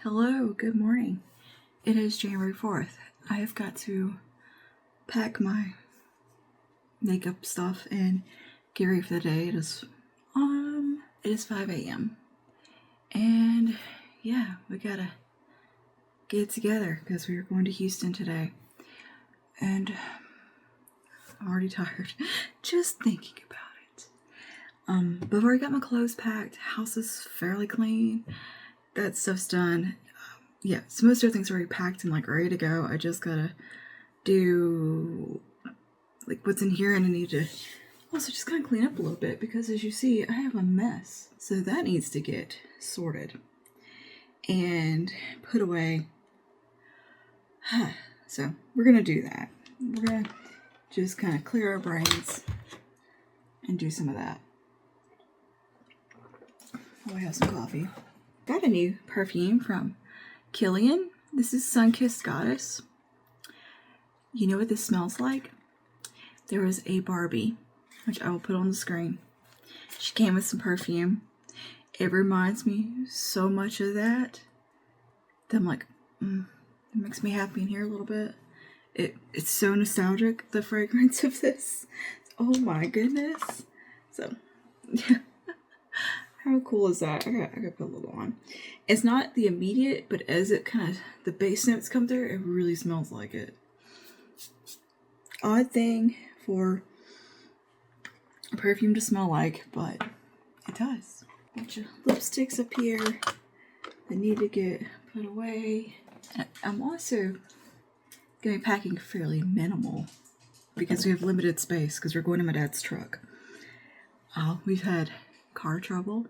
Hello, good morning. It is January 4th. I have got to pack my makeup stuff and get ready for the day. It is 5 a.m. And yeah, we gotta get together because we are going to Houston today. And I'm already tired just thinking about it. But I've already got my clothes packed. House is fairly clean. That stuff's done. Yeah, so most everything's already packed and like ready to go. I just gotta do like what's in here, and I need to also just kind of clean up a little bit because as you see, I have a mess. So that needs to get sorted and put away. So we're gonna do that. We're gonna just kind of clear our brains and do some of that. Oh, I have some coffee. Got a new perfume from Killian. This is Sun-Kissed Goddess. You know what this smells like? There was a Barbie, which I will put on the screen. She came with some perfume. It reminds me so much of that. I'm like, it makes me happy in here a little bit. It's so nostalgic, the fragrance of this. Oh my goodness. So, yeah. How cool is that? I gotta put a little on. It's not the immediate, but as it kind of, the base notes come through, it really smells like it. Odd thing for a perfume to smell like, but it does. Bunch of lipsticks up here that need to get put away. And I'm also gonna be packing fairly minimal because we have limited space because we're going to my dad's truck. We've had car trouble.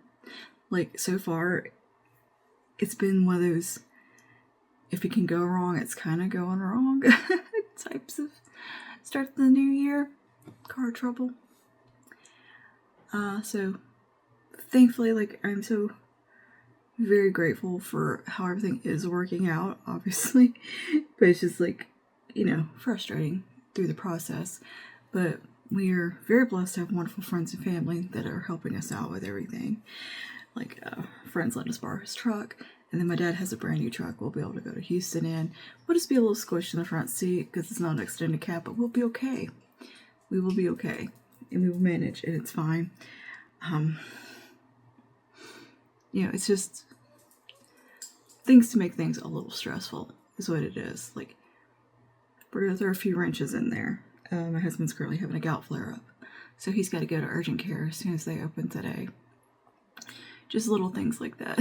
Like, so far, it's been one of those, if it can go wrong, it's kind of going wrong types of start of the new year car trouble. So thankfully, like, I'm so very grateful for how everything is working out, obviously, but it's just like, you know, frustrating through the process. But we are very blessed to have wonderful friends and family that are helping us out with everything. Like, friends let us borrow his truck, and then my dad has a brand new truck we'll be able to go to Houston in. We'll just be a little squished in the front seat because it's not an extended cab, but we'll be okay. We will be okay, and we will manage, and it's fine. You know, it's just things to make things a little stressful is what it is. Like, we're gonna throw a few wrenches in there. My husband's currently having a gout flare-up, so he's got to go to urgent care as soon as they open today. Just little things like that.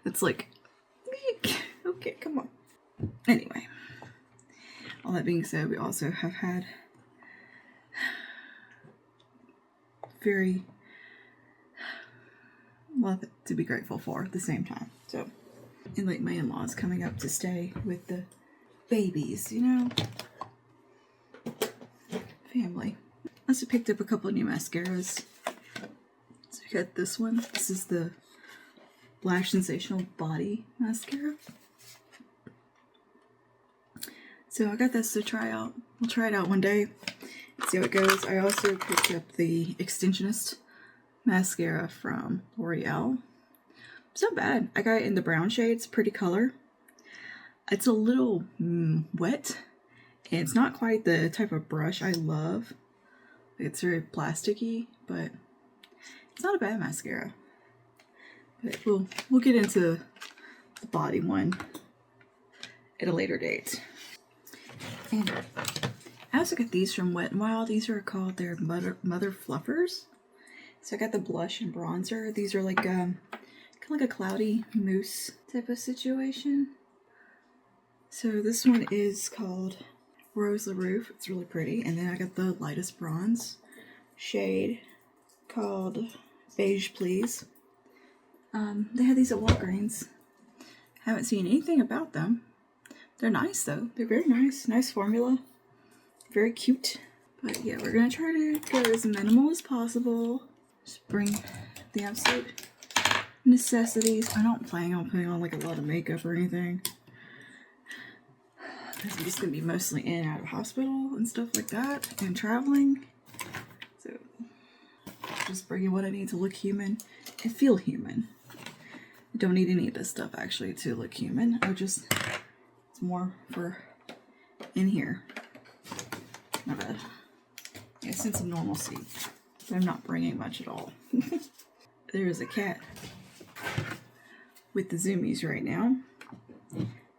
It's like, okay, come on. Anyway, all that being said, we also have had very lot to be grateful for at the same time. So, and like my in-laws coming up to stay with the babies, you know? Family. I also picked up a couple of new mascaras. So we got this one. This is the Lash Sensational Body Mascara. So I got this to try out. We'll try it out one day and see how it goes. I also picked up the Extensionist mascara from L'Oreal. It's not bad. I got it in the brown shade. It's a pretty color. It's a little wet. And it's not quite the type of brush I love. It's very plasticky, but it's not a bad mascara. But we'll get into the body one at a later date. And I also got these from Wet n Wild. These are called their Mother Fluffers. So I got the blush and bronzer. These are like kind of like a cloudy mousse type of situation. So this one is called Rose LaRoof. It's really pretty. And then I got the lightest bronze shade called Beige Please. They had these at Walgreens. Haven't seen anything about them. They're nice though. They're very nice. Nice formula. Very cute. But yeah, we're gonna try to go as minimal as possible. Just bring the absolute necessities. I don't plan on putting on like a lot of makeup or anything. I'm just gonna be mostly in and out of hospital and stuff like that, and traveling. So just bringing what I need to look human and feel human. I don't need any of this stuff actually to look human. It's more for in here. Not bad. Yeah, a sense of normalcy. But I'm not bringing much at all. There's a cat with the zoomies right now.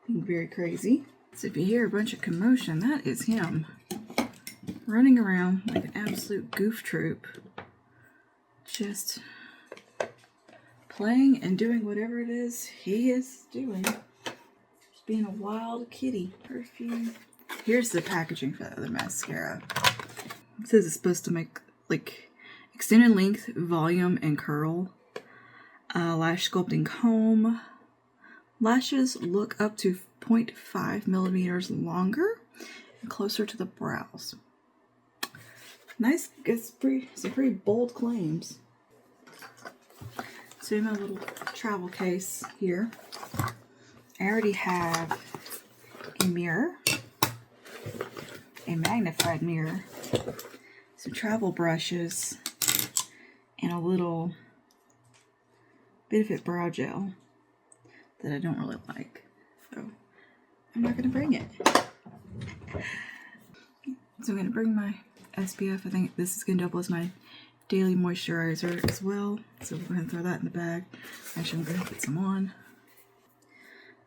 Being very crazy. So if you hear a bunch of commotion, that is him running around like an absolute goof troop. Just playing and doing whatever it is he is doing. Just being a wild kitty. Perfume. Here's the packaging for the mascara. It says it's supposed to make like extended length, volume, and curl. Lash sculpting comb. Lashes look up to 0.5 millimeters longer and closer to the brows. Nice, it's some pretty bold claims. So in my little travel case here, I already have a mirror, a magnified mirror, some travel brushes, and a little Benefit brow gel that I don't really like. So I'm not going to bring it. So I'm going to bring my SPF. I think this is going to double as my daily moisturizer as well. So we're going to throw that in the bag. Actually, I'm going to put some on.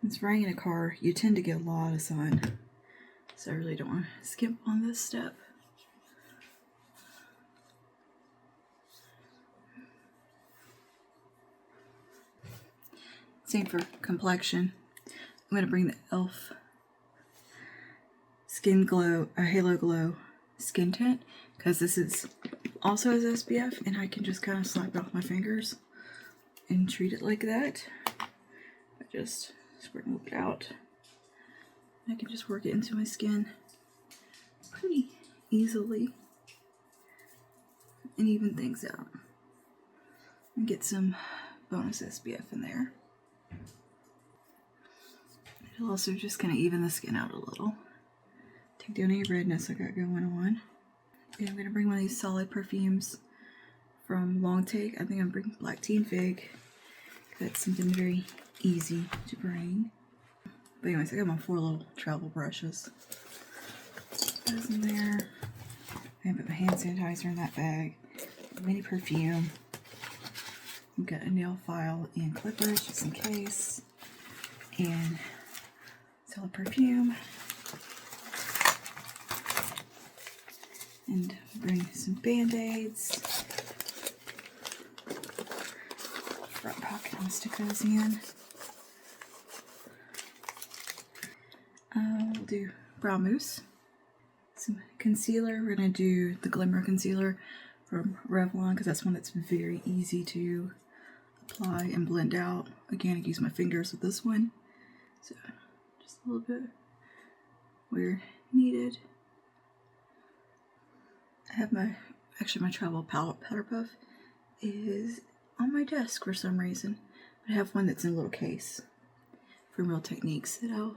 When it's riding in a car, you tend to get a lot of sun. So I really don't want to skimp on this step. Same for complexion. I'm going to bring the e.l.f. Skin Glow, or Halo Glow Skin Tint, because this is also has SPF, and I can just kind of slap it off my fingers and treat it like that. I just sprinkle it out. I can just work it into my skin pretty easily and even things out. And get some bonus SPF in there. It'll also just kind of even the skin out a little. Take down any redness I got going on. And I'm going to bring one of these solid perfumes from Long Take. I think I'm bringing Black Tea and Fig. That's something very easy to bring. But anyways, I got my 4 little travel brushes. Those in there. I'm going to put my hand sanitizer in that bag. Mini perfume. I've got a nail file and clippers just in case. And solid perfume. And bring some Band-Aids. Front pocket, I'll stick those in. We'll do brow mousse. Some concealer. We're going to do the Glimmer Concealer from Revlon, because that's one that's very easy to apply and blend out. Again, I use my fingers with this one. So, just a little bit where needed. I have my travel powder puff is on my desk for some reason. I have one that's in a little case from Real Techniques that I'll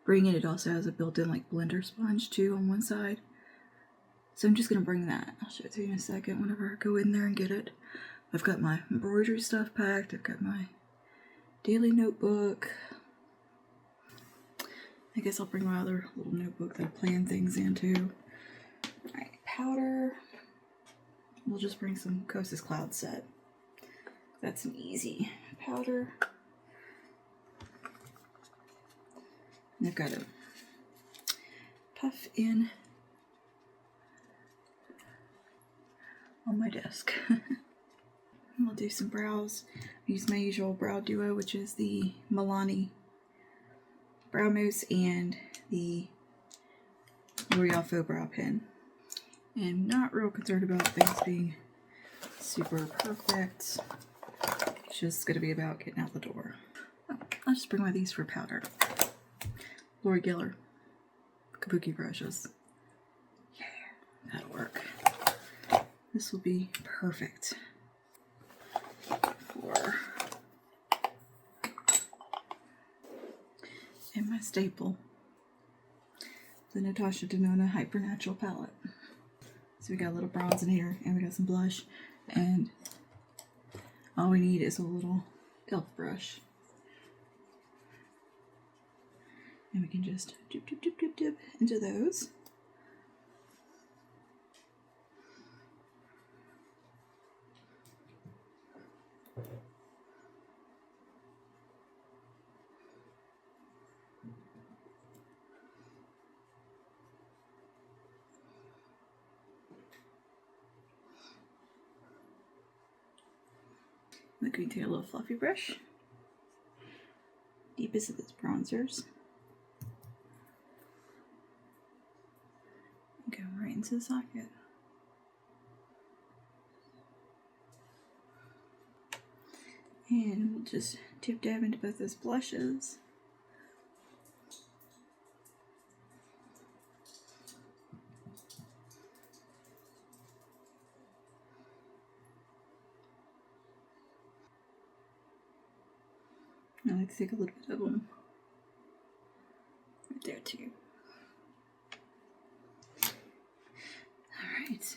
bring in. It also has a built-in like blender sponge too on one side. So I'm just going to bring that. I'll show it to you in a second whenever I go in there and get it. I've got my embroidery stuff packed. I've got my daily notebook. I guess I'll bring my other little notebook that I plan things into. Alright, powder. We'll just bring some Kosas Cloud Set. That's an easy powder. And I've got a puff in on my desk. We'll do some brows. I use my usual brow duo, which is the Milani Brow Mousse and the L'Oreal Faux Brow Pen. And not real concerned about things being super perfect. It's just going to be about getting out the door. Oh, I'll just bring one of these for powder. Lori Geller Kabuki brushes. Yeah, that'll work. This will be perfect for and my staple, the Natasha Denona Hyper Natural palette. So we got a little bronze in here, and we got some blush, and all we need is a little elf brush. And we can just dip, dip, dip, dip, dip into those. Then we can take a little fluffy brush, deep into those bronzers, and go right into the socket. And we'll just tip dab into both those blushes. I like to take a little bit of them right there too. Alright.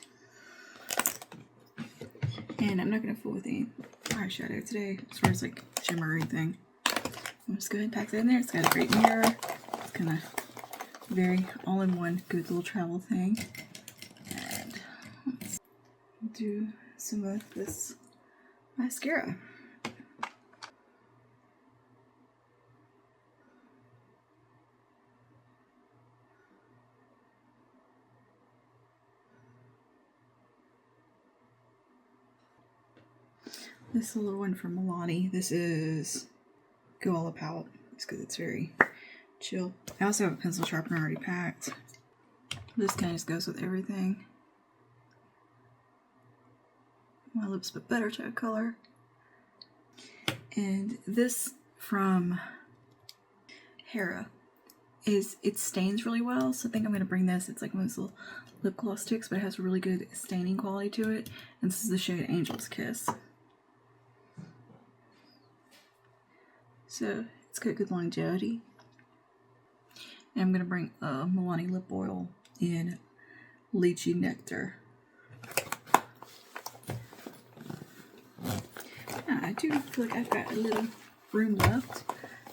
And I'm not going to fool with the eyeshadow today as far as like shimmer or anything. I'm just going to pack that in there. It's got a great mirror. It's kind of very all-in-one good little travel thing. And let's do some of this mascara. This is a little one from Milani. This is Go All About. It's because it's very chill. I also have a pencil sharpener already packed. This kind of just goes with everything. My lips but better tone color. And this from Hera it stains really well, so I think I'm going to bring this. It's like one of those little lip gloss sticks, but it has a really good staining quality to it. And this is the shade Angel's Kiss. So it's got good longevity. And I'm going to bring a Milani lip oil in Lychee Nectar. I do feel like I've got a little room left,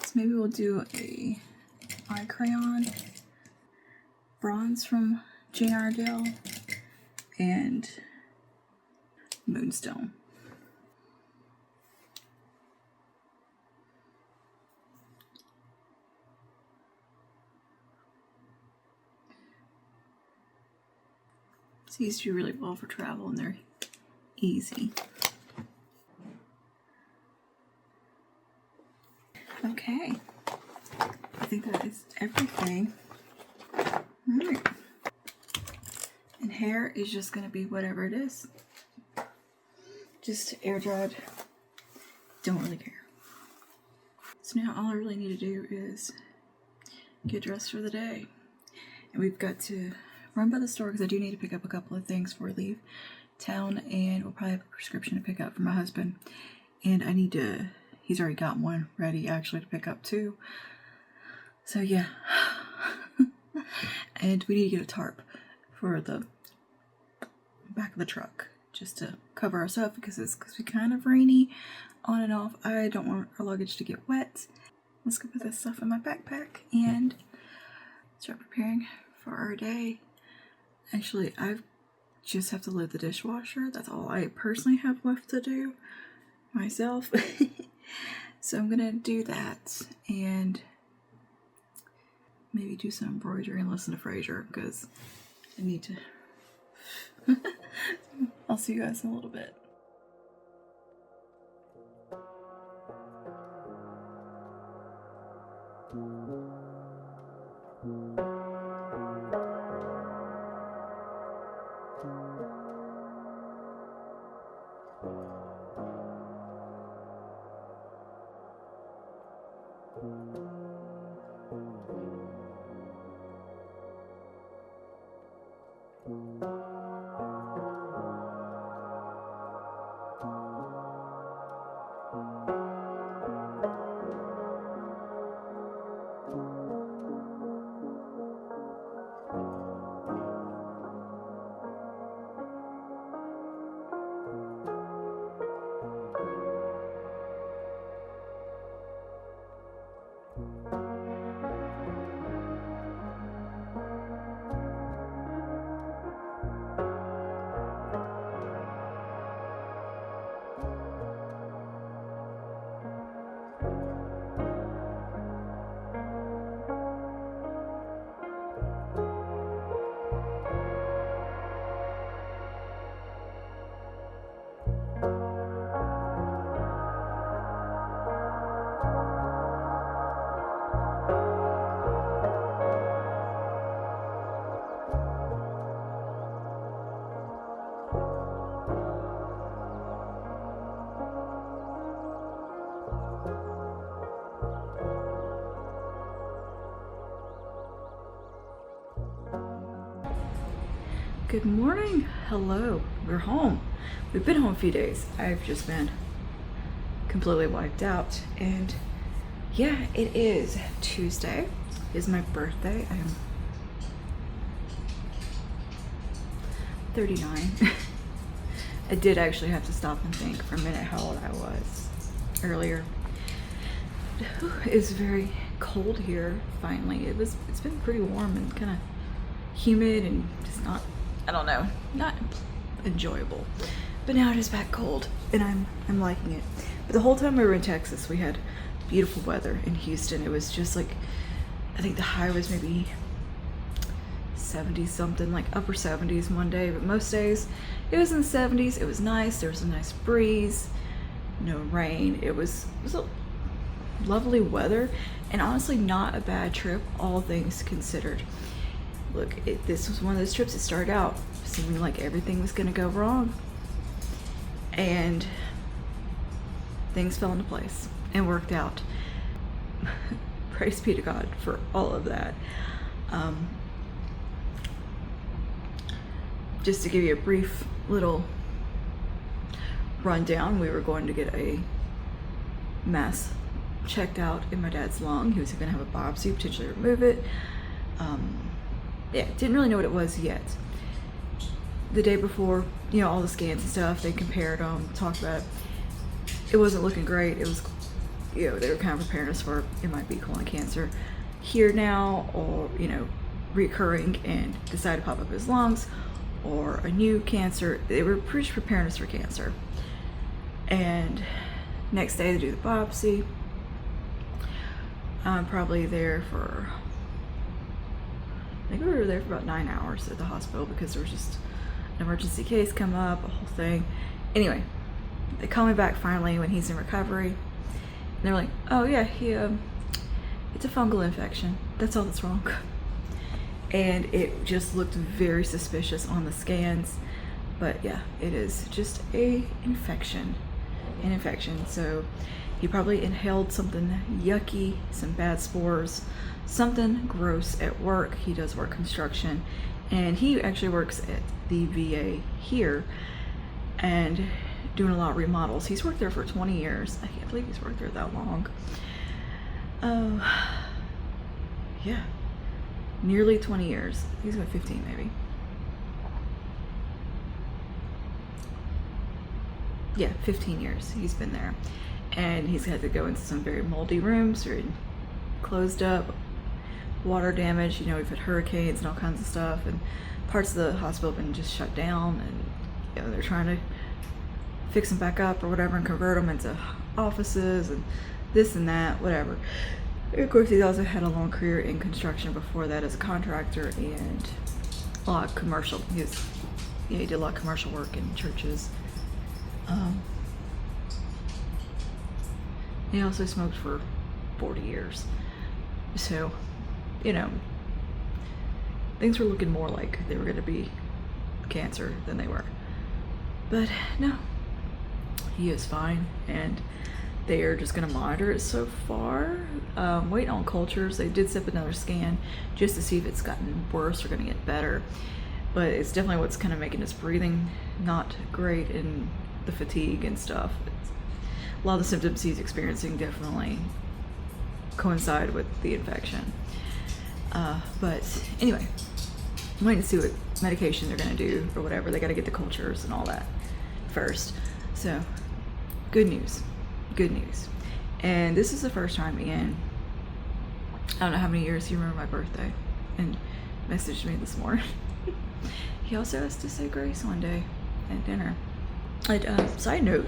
so maybe we'll do a eye crayon bronze from Jane Iredale and Moonstone. These do really well for travel and they're easy. Okay, I think that is everything. Alright. And hair is just going to be whatever it is. Just air dried. Don't really care. So now all I really need to do is get dressed for the day. And we've got to run by the store because I do need to pick up a couple of things before we leave town, and we'll probably have a prescription to pick up for my husband. And I need to, he's already got one ready actually to pick up too. So yeah. And we need to get a tarp for the back of the truck just to cover us up because it's going to be kind of rainy on and off. I don't want our luggage to get wet. Let's go put this stuff in my backpack and start preparing for our day. Actually, I just have to load the dishwasher. That's all I personally have left to do myself. So I'm gonna do that and maybe do some embroidery and listen to Frasier because I need to. I'll see you guys in a little bit. Good morning. Hello. We're home. We've been home a few days. I've just been completely wiped out. And yeah, it is Tuesday. It is my birthday. I am 39. I did actually have to stop and think for a minute how old I was earlier. It's very cold here finally. It's been pretty warm and kind of humid and just not, I don't know, not enjoyable. But now it is back cold and I'm liking it. But the whole time we were in Texas, we had beautiful weather in Houston. It was just like, I think the high was maybe 70 something, like upper 70s one day, but most days it was in the 70s. It was nice. There was a nice breeze, no rain. It was a lovely weather and honestly not a bad trip, all things considered. Look, this was one of those trips that started out seeming like everything was gonna go wrong, and things fell into place and worked out. Praise be to God for all of that. Just to give you a brief little rundown, we were going to get a mass checked out in my dad's lung. He was going to have a biopsy, potentially remove it. Yeah, didn't really know what it was yet. The day before, you know, all the scans and stuff, they compared them, talked about it. It wasn't looking great. It was, you know, they were kind of preparing us for it might be colon cancer here now, or, you know, recurring and decide to pop up his lungs, or a new cancer. They were pretty much preparing us for cancer. And next day they do the biopsy. I'm probably there for, I think we were there for about 9 hours at the hospital because there was just an emergency case come up, a whole thing. Anyway, they call me back finally when he's in recovery. And they're like, oh yeah, it's a fungal infection. That's all that's wrong. And it just looked very suspicious on the scans. But yeah, it is just an infection. So he probably inhaled something yucky, some bad spores, something gross at work. He does work construction, and he actually works at the VA here and doing a lot of remodels. He's worked there for 20 years. I can't believe he's worked there that long. Yeah, nearly 20 years. He's about 15 maybe. Yeah, 15 years he's been there. And he's had to go into some very moldy rooms, very closed up, water damage. You know, we've had hurricanes and all kinds of stuff, and parts of the hospital have been just shut down, and you know, they're trying to fix them back up or whatever and convert them into offices and this and that, whatever. And of course, he's also had a long career in construction before that as a contractor and a lot of commercial. He did a lot of commercial work in churches. He also smoked for 40 years. So, you know, things were looking more like they were going to be cancer than they were. But no, he is fine, and they are just going to monitor it so far. Waiting on cultures. They did set up another scan just to see if it's gotten worse or going to get better. But it's definitely what's kind of making his breathing not great, and the fatigue and stuff. A lot of the symptoms he's experiencing definitely coincide with the infection. But anyway, I'm waiting to see what medication they're going to do or whatever. They got to get the cultures and all that first. So, good news. And this is the first time in, I don't know how many years he remembered my birthday and messaged me this morning. He also has to say grace one day at dinner. Side note,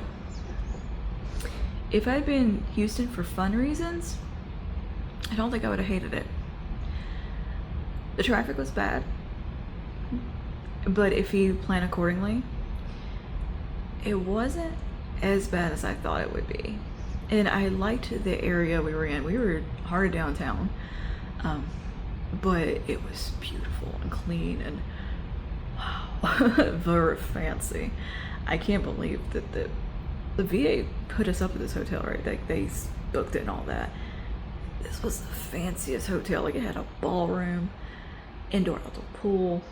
if I'd been Houston for fun reasons, I don't think I would have hated it. The traffic was bad, but if you plan accordingly, it wasn't as bad as I thought it would be. And I liked the area we were in. We were hard of downtown, but it was beautiful and clean and wow, very fancy. I can't believe that the VA put us up at this hotel, right? Like they booked it and all that. This was the fanciest hotel. Like it had a ballroom, indoor outdoor pool,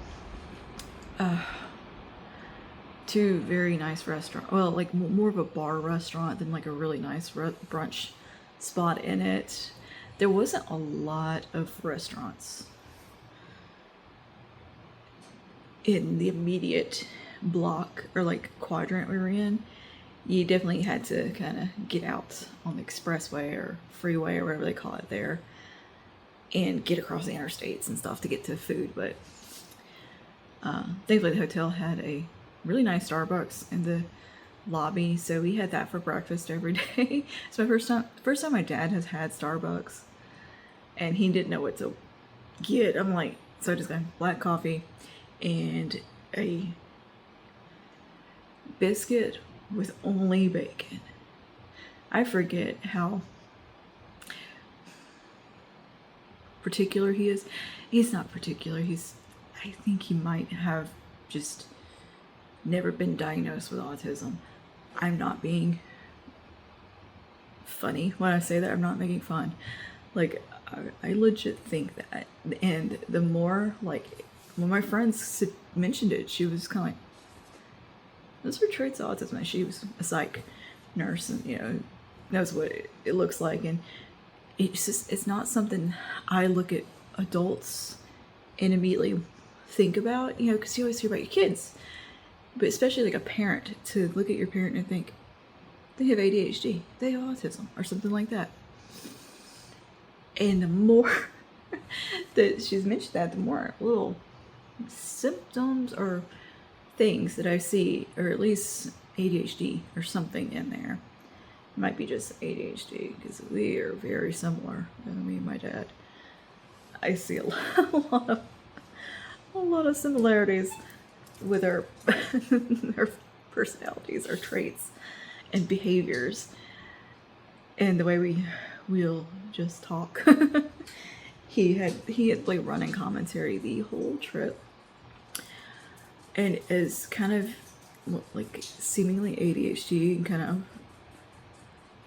two very nice restaurants. Well, like more of a bar restaurant than like a really nice brunch spot in it. There wasn't a lot of restaurants in the immediate block or like quadrant we were in. You definitely had to kind of get out on the expressway or freeway or whatever they call it there and get across the interstates and stuff to get to food. But thankfully the hotel had a really nice Starbucks in the lobby, so we had that for breakfast every day. It's my first time my dad has had Starbucks, and he didn't know what to get. I'm like, so I just got black coffee and a biscuit with only bacon. I forget how particular he is. He's not particular. I think he might have just never been diagnosed with autism. I'm not being funny when I say that. I'm not making fun. Like, I legit think that. And the more, like, when my friends mentioned it, she was kind of like, those are traits of autism. And she was a psych nurse and, you know, knows what it looks like. And it's not something I look at adults and immediately think about, you know, because you always hear about your kids. But especially like a parent, to look at your parent and think, they have ADHD, they have autism, or something like that. And the more that she's mentioned that, the more little symptoms or things that I see, or at least ADHD or something in there. It might be just ADHD, because we are very similar, me and my dad. I see a lot of similarities with our personalities, our traits, and behaviors, and the way we'll just talk. He had like running commentary the whole trip, and is kind of like seemingly ADHD and kind of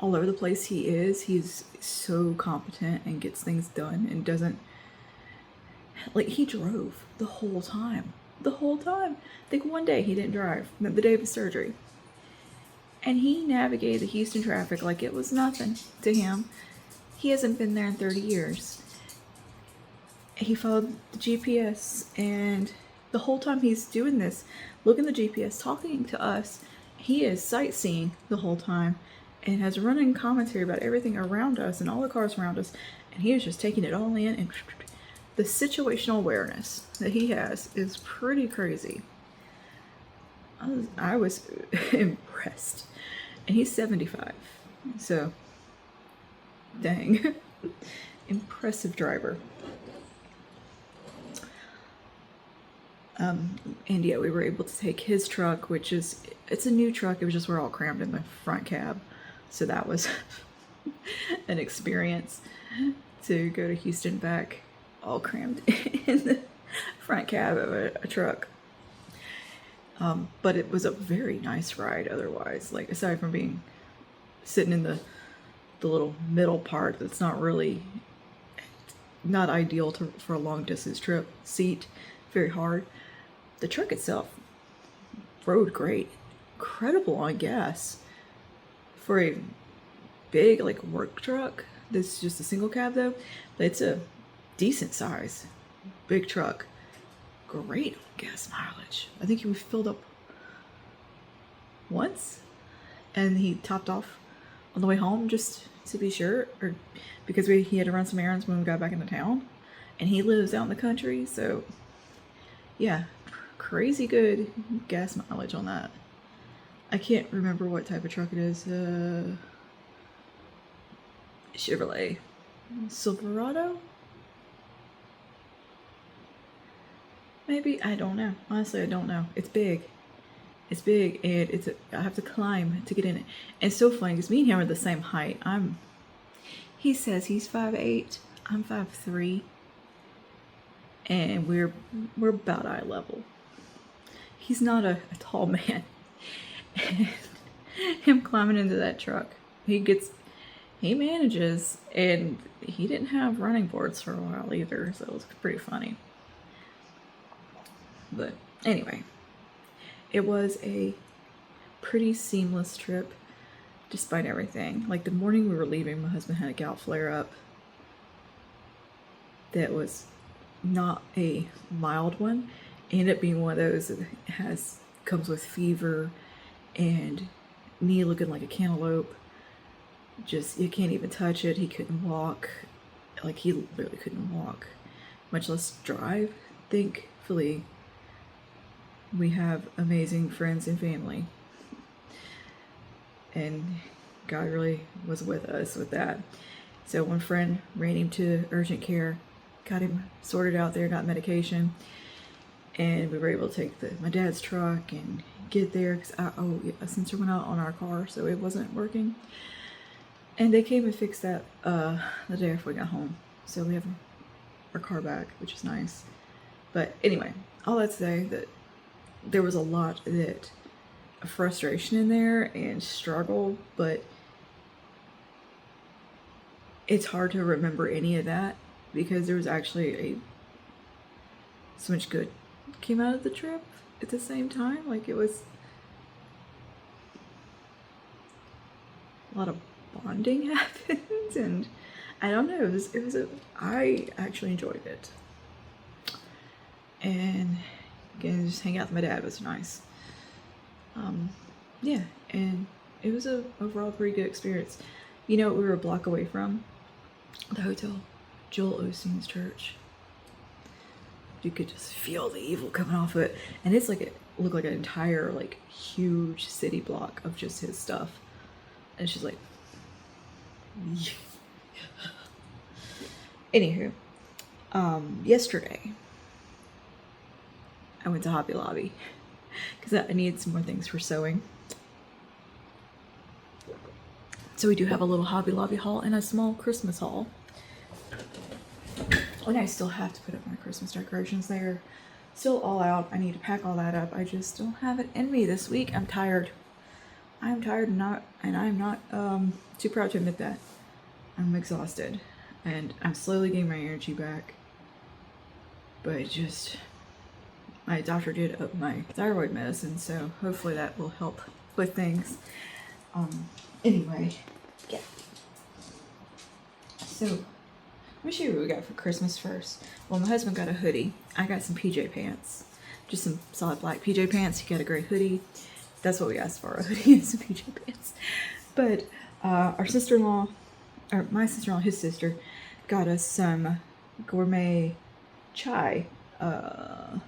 all over the place. He's so competent and gets things done and doesn't, like, he drove the whole time. I think one day he didn't drive, the day of his surgery. And he navigated the Houston traffic like it was nothing to him. He hasn't been there in 30 years. He followed the GPS, and the whole time he's doing this, looking at the GPS, talking to us, he is sightseeing the whole time and has running commentary about everything around us and all the cars around us. And he is just taking it all in, and the situational awareness that he has is pretty crazy. I was impressed. And he's 75, so dang. Impressive driver. And yeah, we were able to take his truck, it's a new truck. It was just, we're all crammed in the front cab, so that was an experience to go to Houston back all crammed in the front cab of a truck. But it was a very nice ride otherwise. Like, aside from being sitting in the little middle part that's not ideal for a long distance trip seat, very hard. The truck itself rode great, incredible on gas for a big like work truck. This is just a single cab though, but it's a decent size big truck. Great gas mileage. I think he filled up once and he topped off on the way home just to be sure, or because he had to run some errands when we got back into town, and he lives out in the country, so yeah, crazy good gas mileage on that. I can't remember what type of truck it is. Chevrolet Silverado? Maybe? I don't know. Honestly, I don't know. It's big. It's big, and I have to climb to get in it. And it's so funny because me and him are the same height. He says he's 5'8", I'm 5'3", and we're about eye level. He's not a tall man. And him climbing into that truck, he manages, and he didn't have running boards for a while either, so it was pretty funny. But Anyway, it was a pretty seamless trip despite everything. Like the morning we were leaving, my husband had a gout flare up that was not a mild one. It ended up being one of those that comes with fever and knee looking like a cantaloupe. Just, you can't even touch it. He couldn't walk. Like, he literally couldn't walk, much less drive. Thankfully, we have amazing friends and family. And God really was with us with that. So one friend ran him to urgent care, got him sorted out there, got medication, and we were able to take my dad's truck and get there because a sensor went out on our car, so it wasn't working. And they came and fixed that the day after we got home. So we have our car back, which is nice. But anyway, all that to say that there was a lot of frustration in there and struggle, but it's hard to remember any of that because there was actually so much good came out of the trip at the same time. Like, it was a lot of bonding happened, and I don't know, I actually enjoyed it. And again, just hang out with my dad was nice. Yeah, and it was a overall pretty good experience. You know what we were a block away from? The hotel, Joel Osteen's church. You could just feel the evil coming off of it, and it's like, it looked like an entire, like, huge city block of just his stuff. And she's like, yeah. Anywho, yesterday I went to Hobby Lobby because I needed some more things for sewing. So we do have a little Hobby Lobby haul and a small Christmas haul. And I still have to put up my Christmas decorations. They're still all out. I need to pack all that up. I just don't have it in me this week. I'm tired. I'm tired and I'm not too proud to admit that. I'm exhausted and I'm slowly getting my energy back. But my doctor did up my thyroid medicine, so hopefully that will help with things. Anyway, yeah. So, let me show you what we got for Christmas first. Well, my husband got a hoodie. I got some PJ pants. Just some solid black PJ pants. He got a gray hoodie. That's what we asked for, a hoodie and some PJ pants. But our sister-in-law, or my sister-in-law, his sister, got us some gourmet chai from,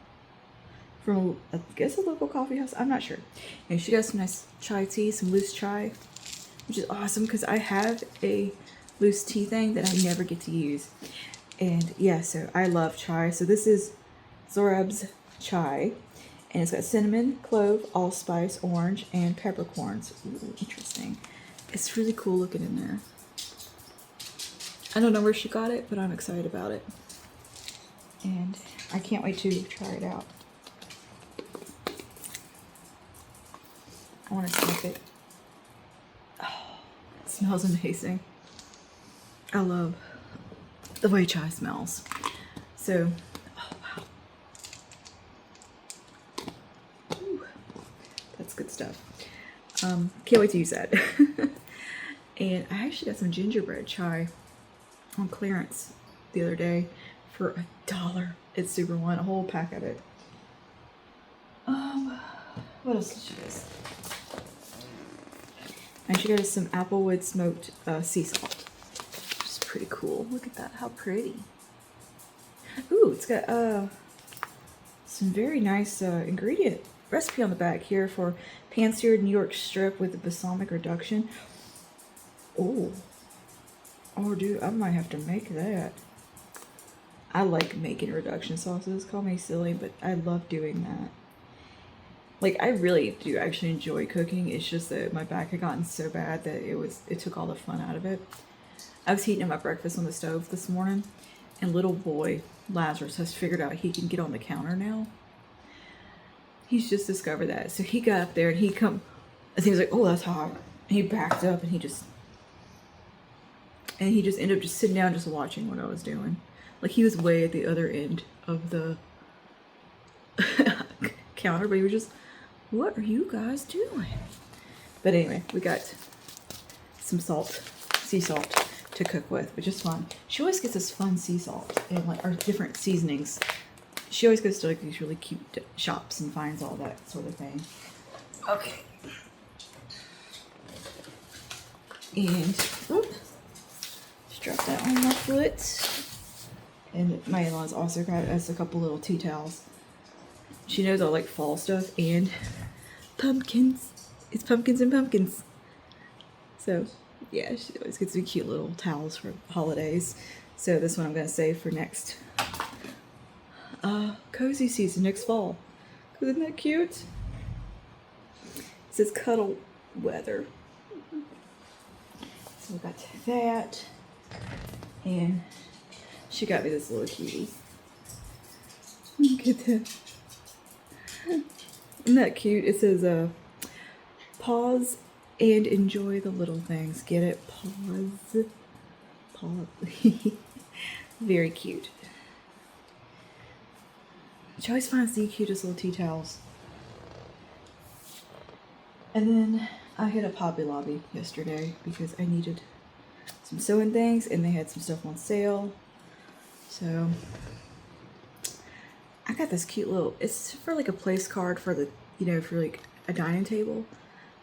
I guess, a local coffee house. I'm not sure. And she got some nice chai tea, some loose chai, which is awesome because I have a loose tea thing that I never get to use. And yeah, so I love chai. So this is Zorab's chai, and it's got cinnamon, clove, allspice, orange, and peppercorns. Ooh, interesting. It's really cool looking in there. I don't know where she got it, but I'm excited about it. And I can't wait to try it out. I want to sniff it. Oh, it smells amazing. I love the way chai smells. So, oh wow. Ooh, that's good stuff. Can't wait to use that. And I actually got some gingerbread chai on clearance the other day for $1. It's super one, a whole pack of it. What else did she get us? And she got us some applewood smoked sea salt, which is pretty cool. Look at that, how pretty. Ooh, it's got some very nice ingredient recipe on the back here for pan-seared New York strip with a balsamic reduction. Oh, dude, I might have to make that. I like making reduction sauces. Call me silly, but I love doing that. Like, I really do actually enjoy cooking. It's just that my back had gotten so bad that it took all the fun out of it. I was heating up my breakfast on the stove this morning, and little boy Lazarus has figured out he can get on the counter now. He's just discovered that. So he got up there and he was like, oh, that's hot. And he backed up and he just ended up just sitting down just watching what I was doing. Like, he was way at the other end of the counter, but he was just, what are you guys doing? But anyway, we got some salt, sea salt to cook with, which is fun. She always gets this fun sea salt and like, or different seasonings. She always goes to like these really cute shops and finds all that sort of thing. Okay. And, oops, just drop that on my foot. And my in-laws also got us a couple little tea towels. She knows I like fall stuff and pumpkins. It's pumpkins and pumpkins. So, yeah, she always gets me cute little towels for holidays. So this one I'm going to save for next cozy season, next fall. Isn't that cute? It says cuddle weather. So we got that. And she got me this little cutie. Look at that. Isn't that cute? It says, pause and enjoy the little things. Get it? Pause. Pause. Very cute. She always finds the cutest little tea towels. And then I hit up Hobby Lobby yesterday because I needed some sewing things and they had some stuff on sale. So I got this cute little, it's for like a place card for the, you know, for like a dining table.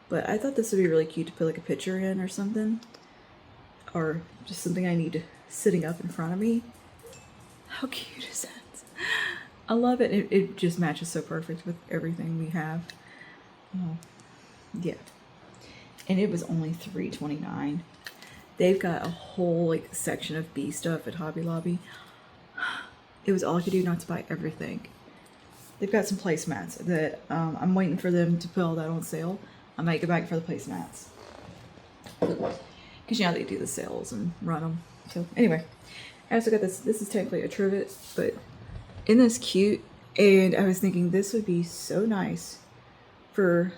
But I thought this would be really cute to put like a picture in or something. Or just something I need sitting up in front of me. How cute is that? I love it. It just matches so perfect with everything we have. Oh, yeah. And it was only $3.29. They've got a whole like section of bee stuff at Hobby Lobby. It was all I could do not to buy everything. They've got some placemats that I'm waiting for them to put all that on sale. I might go back for the placemats. Because you know they do the sales and run them. So anyway, I also got this. This is technically a trivet, but isn't this cute? And I was thinking this would be so nice for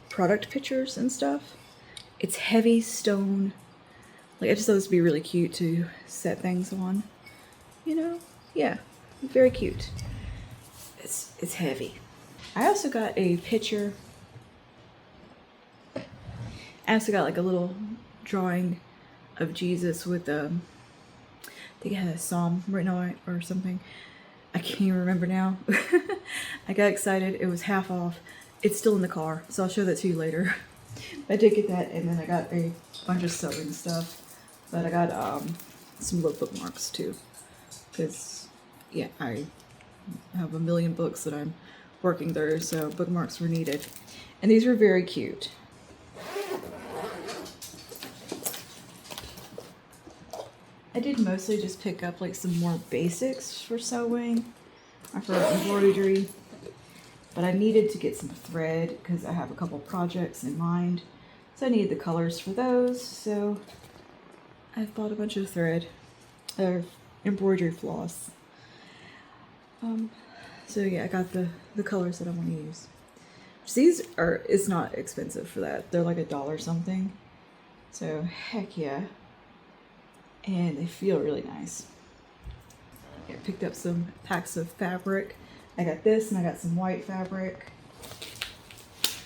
product pictures and stuff. It's heavy stone. Like I just thought this would be really cute to set things on. You know? Yeah. Very cute. It's heavy. I also got a picture. I also got like a little drawing of Jesus with I think it had a psalm written on it or something. I can't even remember now. I got excited. It was half off. It's still in the car, so I'll show that to you later. I did get that, and then I got a bunch of sewing stuff. But I got some little bookmarks too, because yeah, I have a million books that I'm working through, so bookmarks were needed. And these were very cute. I did mostly just pick up like some more basics for sewing or for embroidery, but I needed to get some thread because I have a couple projects in mind. So I needed the colors for those, so I bought a bunch of thread, or embroidery floss. So yeah, I got the colors that I want to use. These are, it's not expensive for that. They're like $1 something. So heck yeah. And they feel really nice. I picked up some packs of fabric. I got this and I got some white fabric.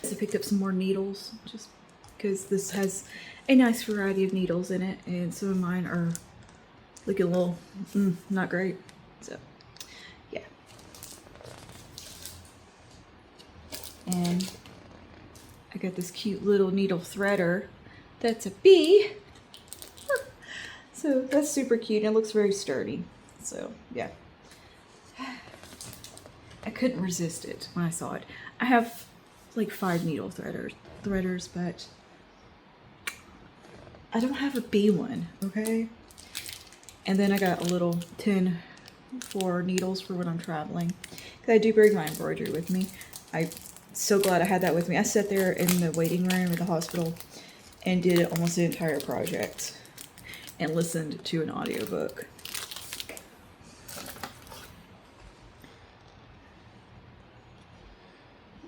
So I picked up some more needles just because this has a nice variety of needles in it, and some of mine are looking a little not great. So yeah. And I got this cute little needle threader that's a bee. So that's super cute. It looks very sturdy. So yeah. I couldn't resist it when I saw it. I have like 5 needle threaders, but I don't have a bee one, okay? And then I got a little tin for needles for when I'm traveling. Because I do bring my embroidery with me. I'm so glad I had that with me. I sat there in the waiting room at the hospital and did almost the entire project and listened to an audiobook.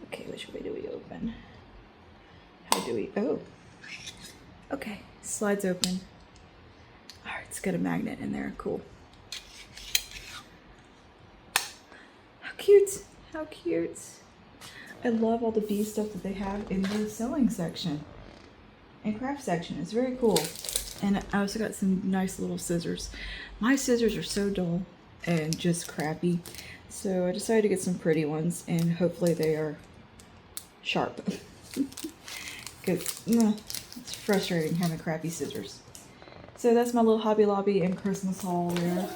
Okay, which way do we open? How do we, oh. Okay, slides open. All right, it's got a magnet in there, cool. How cute cute! How cute! I love all the bee stuff that they have in the sewing section and craft section. It's very cool. And I also got some nice little scissors. My scissors are so dull and just crappy, so I decided to get some pretty ones, and hopefully they are sharp. Because it's frustrating having crappy scissors. So that's my little Hobby Lobby and Christmas haul there.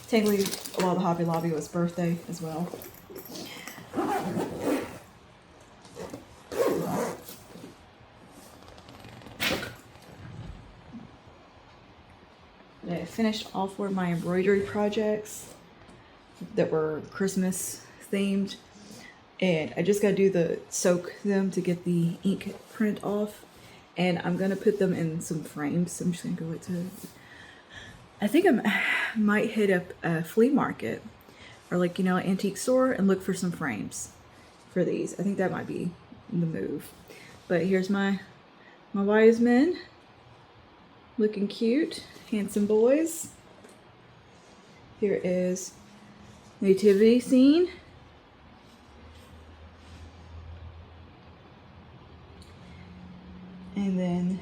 Technically, a lot of the Hobby Lobby was birthday as well. I finished all 4 of my embroidery projects that were Christmas themed, and I just gotta do the soak them to get the ink print off, and I'm gonna put them in some frames. So I'm just gonna go to, I think I might hit up a flea market or like, you know, an antique store and look for some frames for these. I think that might be the move. But here's my wise men, looking cute, handsome boys. Here is nativity scene. And then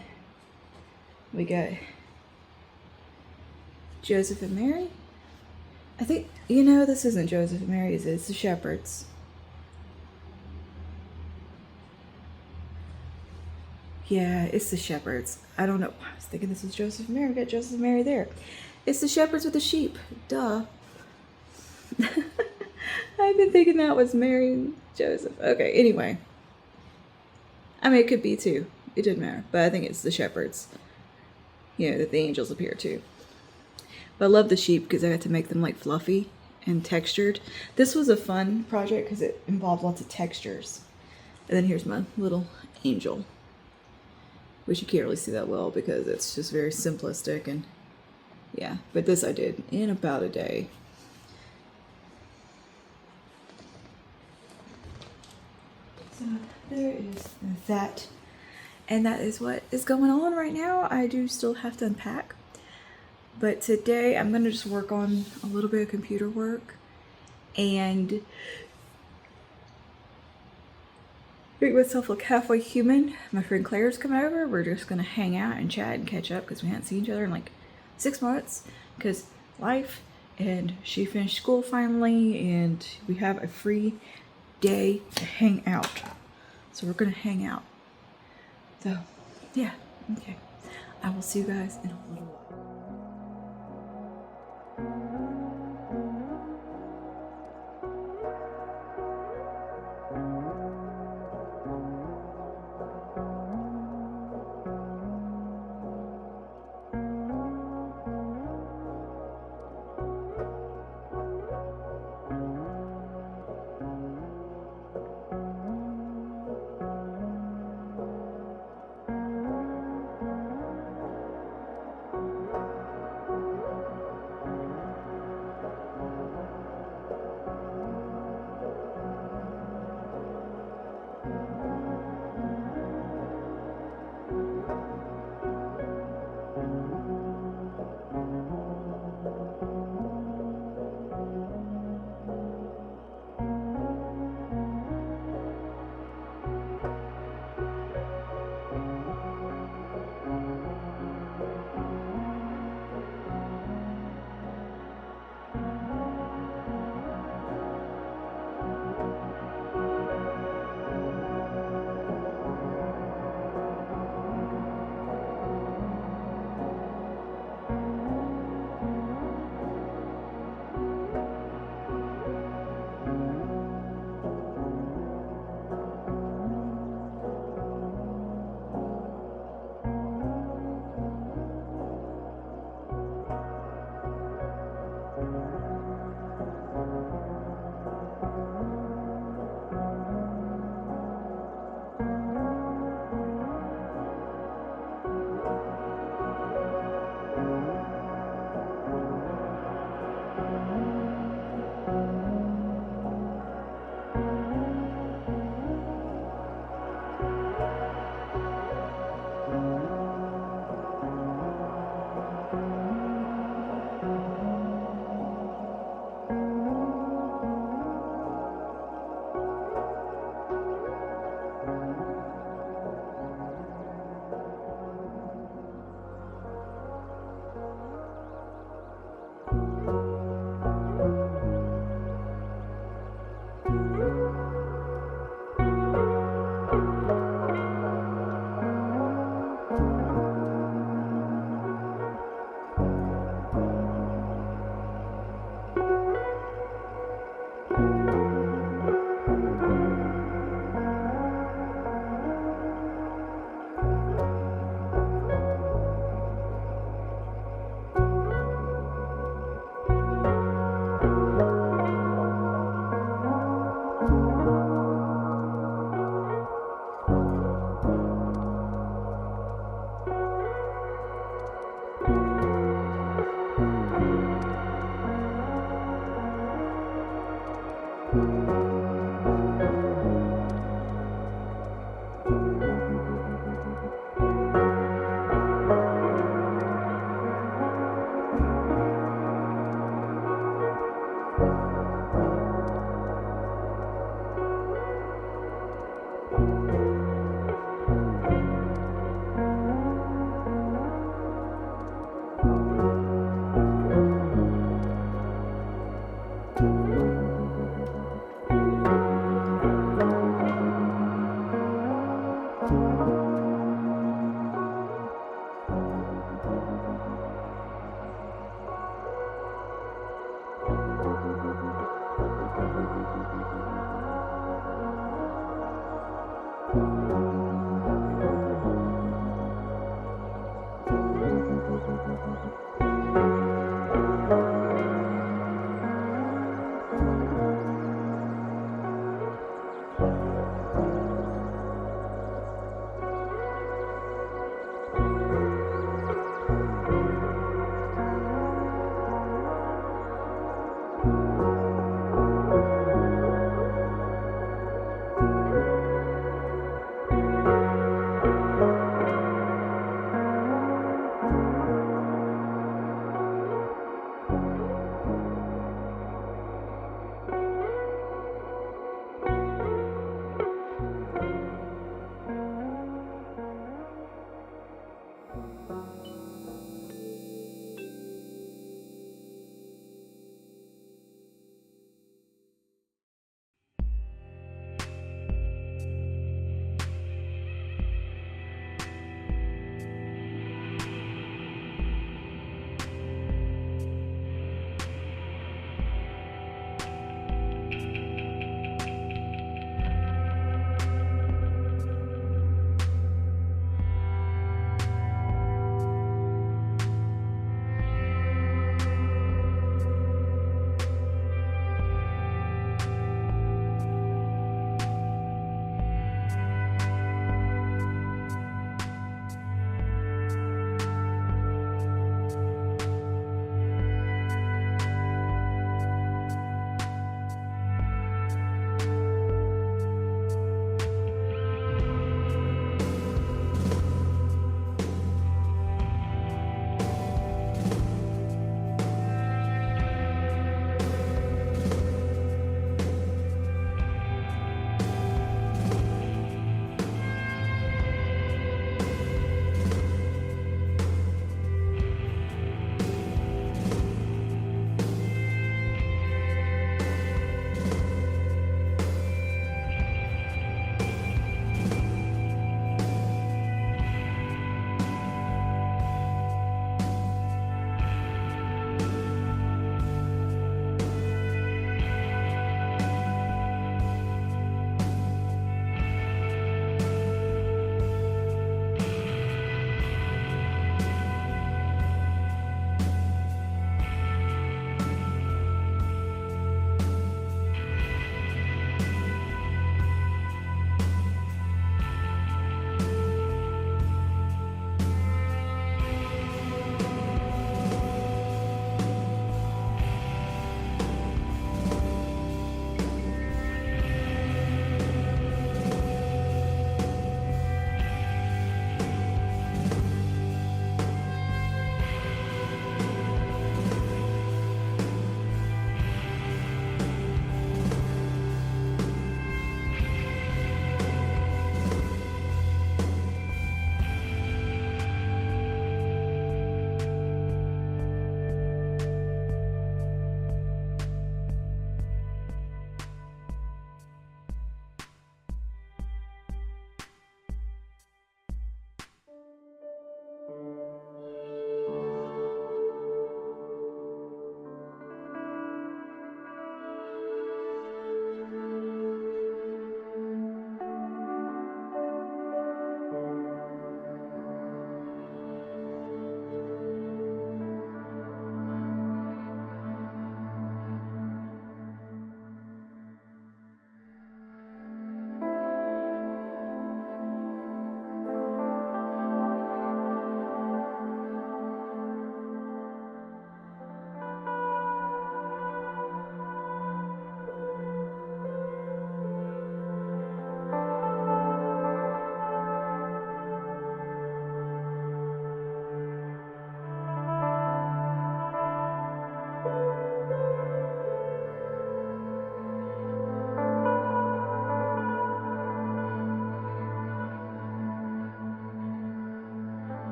we got Joseph and Mary. I think, you know, this isn't Joseph and Mary, is it? It's the shepherds. Yeah, it's the shepherds. I don't know. I was thinking this was Joseph and Mary. We got Joseph and Mary there. It's the shepherds with the sheep. Duh. I've been thinking that was Mary and Joseph. Okay, anyway. I mean, it could be too. It didn't matter. But I think it's the shepherds. You know, that the angels appear to. But I love the sheep because I got to make them like fluffy and textured. This was a fun project because it involved lots of textures. And then here's my little angel, which you can't really see that well because it's just very simplistic. And yeah, but this I did in about a day. So there is that. And that is what is going on right now. I do still have to unpack. But today I'm going to just work on a little bit of computer work and make myself look halfway human. My friend Claire's coming over. We're just going to hang out and chat and catch up because we haven't seen each other in like 6 months because life, and she finished school finally and we have a free day to hang out. So we're going to hang out. So, yeah, okay. I will see you guys in a little while.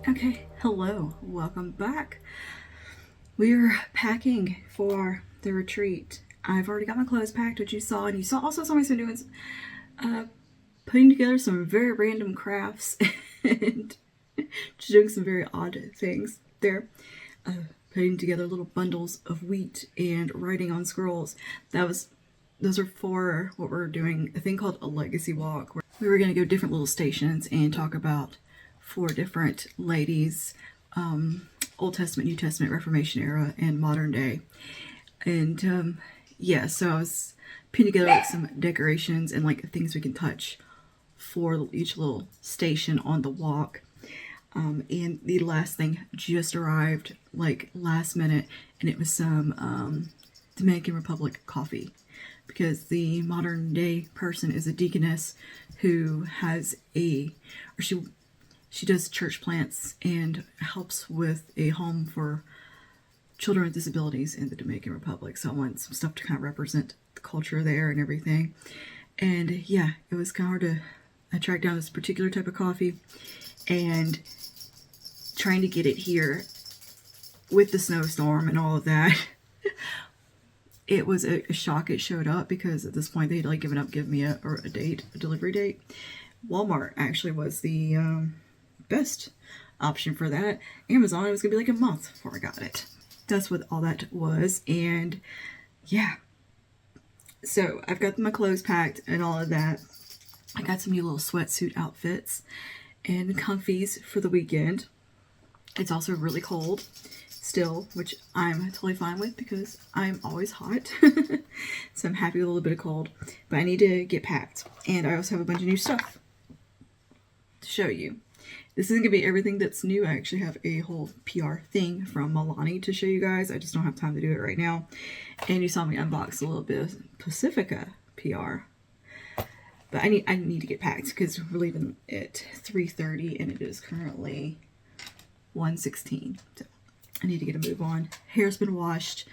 Okay, hello, welcome back. We're packing for the retreat. I've already got my clothes packed, which you saw, and you also saw me doing putting together some very random crafts and just doing some very odd things there. Putting together little bundles of wheat and writing on scrolls. Those are for what we're doing, a thing called a legacy walk, where we were going to go different little stations and talk about 4 different ladies, Old Testament, New Testament, Reformation era, and modern day. And yeah, so I was putting together like some decorations and like things we can touch for each little station on the walk. And the last thing just arrived like last minute, and it was some Dominican Republic coffee, because the modern day person is a deaconess who has she does church plants and helps with a home for children with disabilities in the Dominican Republic. So I want some stuff to kind of represent the culture there and everything. And yeah, it was kind of hard to I tracked down this particular type of coffee, and trying to get it here with the snowstorm and all of that. It was a shock it showed up, because at this point they had like given me a delivery date. Walmart actually was the best option for that. Amazon, it was gonna be like a month before I got it. That's what all that was. And yeah, so I've got my clothes packed and all of that. I got some new little sweatsuit outfits and comfies for the weekend. It's also really cold still, which I'm totally fine with because I'm always hot. So I'm happy with a little bit of cold, but I need to get packed. And I also have a bunch of new stuff to show you. This isn't gonna be everything that's new. I actually have a whole PR thing from Milani to show you guys. I just don't have time to do it right now. And you saw me unbox a little bit of Pacifica PR. But I need to get packed because we're leaving at 3:30 and it is currently 1:16. So I need to get a move on. Hair's been washed,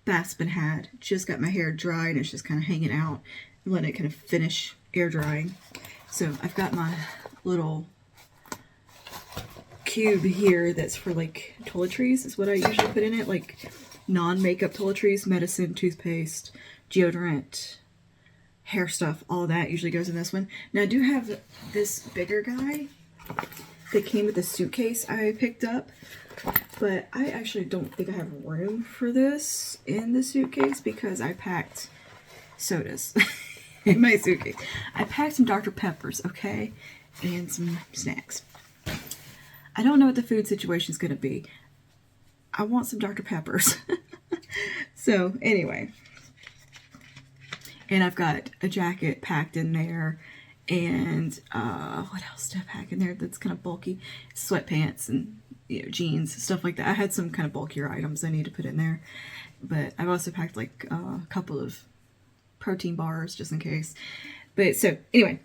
bath's been had, just got my hair dried and it's just kind of hanging out and letting it kind of finish air drying. So I've got my little cube here that's for like toiletries, is what I usually put in it, like non-makeup toiletries, medicine, toothpaste, deodorant, hair stuff, all that usually goes in this one. Now I do have this bigger guy that came with a suitcase I picked up, but I actually don't think I have room for this in the suitcase because I packed sodas in my suitcase. I packed some Dr. Peppers, okay, and some snacks. I don't know what the food situation is going to be. I want some Dr. Peppers. So anyway, and I've got a jacket packed in there, and what else did I pack in there that's kind of bulky? Sweatpants and jeans, stuff like that. I had some kind of bulkier items I need to put in there, but I've also packed like a couple of protein bars just in case. But so anyway,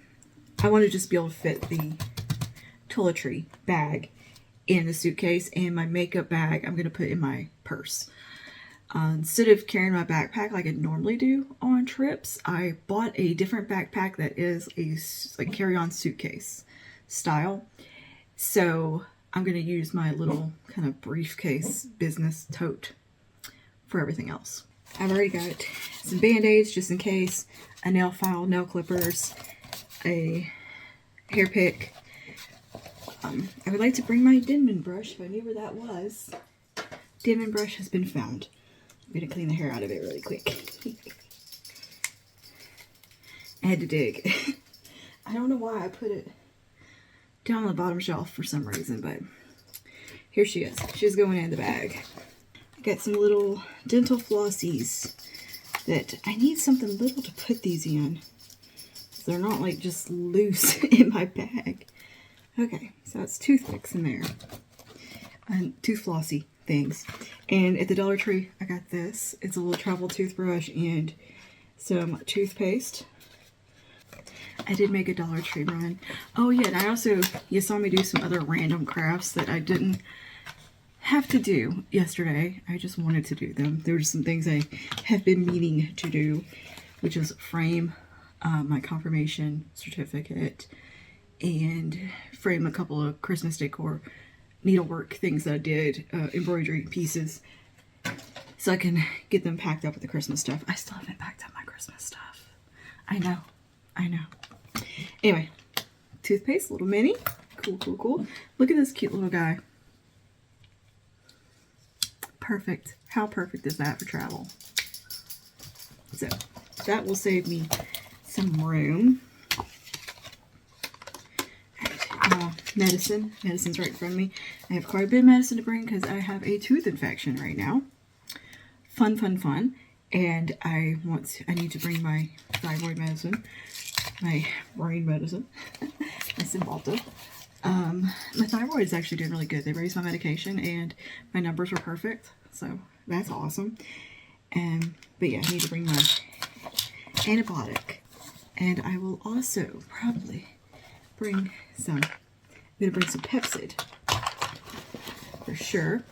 I want to just be able to fit the toiletry bag in the suitcase, and my makeup bag I'm going to put in my purse. Instead of carrying my backpack like I normally do on trips, I bought a different backpack that is a like carry-on suitcase style. So I'm going to use my little kind of briefcase business tote for everything else. I've already got some band-aids just in case, a nail file, nail clippers, a hair pick. I would like to bring my Denman brush if I knew where that was. Denman brush has been found. I'm going to clean the hair out of it really quick. I had to dig. I don't know why I put it down on the bottom shelf for some reason, but here she is. She's going in the bag. I got some little dental flossies that I need something little to put these in, so they're not like just loose in my bag. Okay, so that's toothpicks in there and tooth flossy things. And at the Dollar Tree, I got this. It's a little travel toothbrush and some toothpaste. I did make a Dollar Tree run. Oh yeah, and I also, you saw me do some other random crafts that I didn't have to do yesterday. I just wanted to do them. There were just some things I have been meaning to do, which is frame my confirmation certificate and frame a couple of Christmas decor needlework things that I did, embroidery pieces, so I can get them packed up with the Christmas stuff. I still haven't packed up my Christmas stuff. I know. Anyway, toothpaste, little mini. Cool. Look at this cute little guy. Perfect. How perfect is that for travel? So that will save me some room. Medicine. Medicine's right in front of me. I have quite a bit of medicine to bring because I have a tooth infection right now. Fun. And I need to bring my thyroid medicine, my brain medicine, my Cymbalta. My thyroid is actually doing really good. They raised my medication and my numbers were perfect, so that's awesome. But yeah, I need to bring my antibiotic, and I will also probably bring some. I'm gonna bring some Pepsid for sure,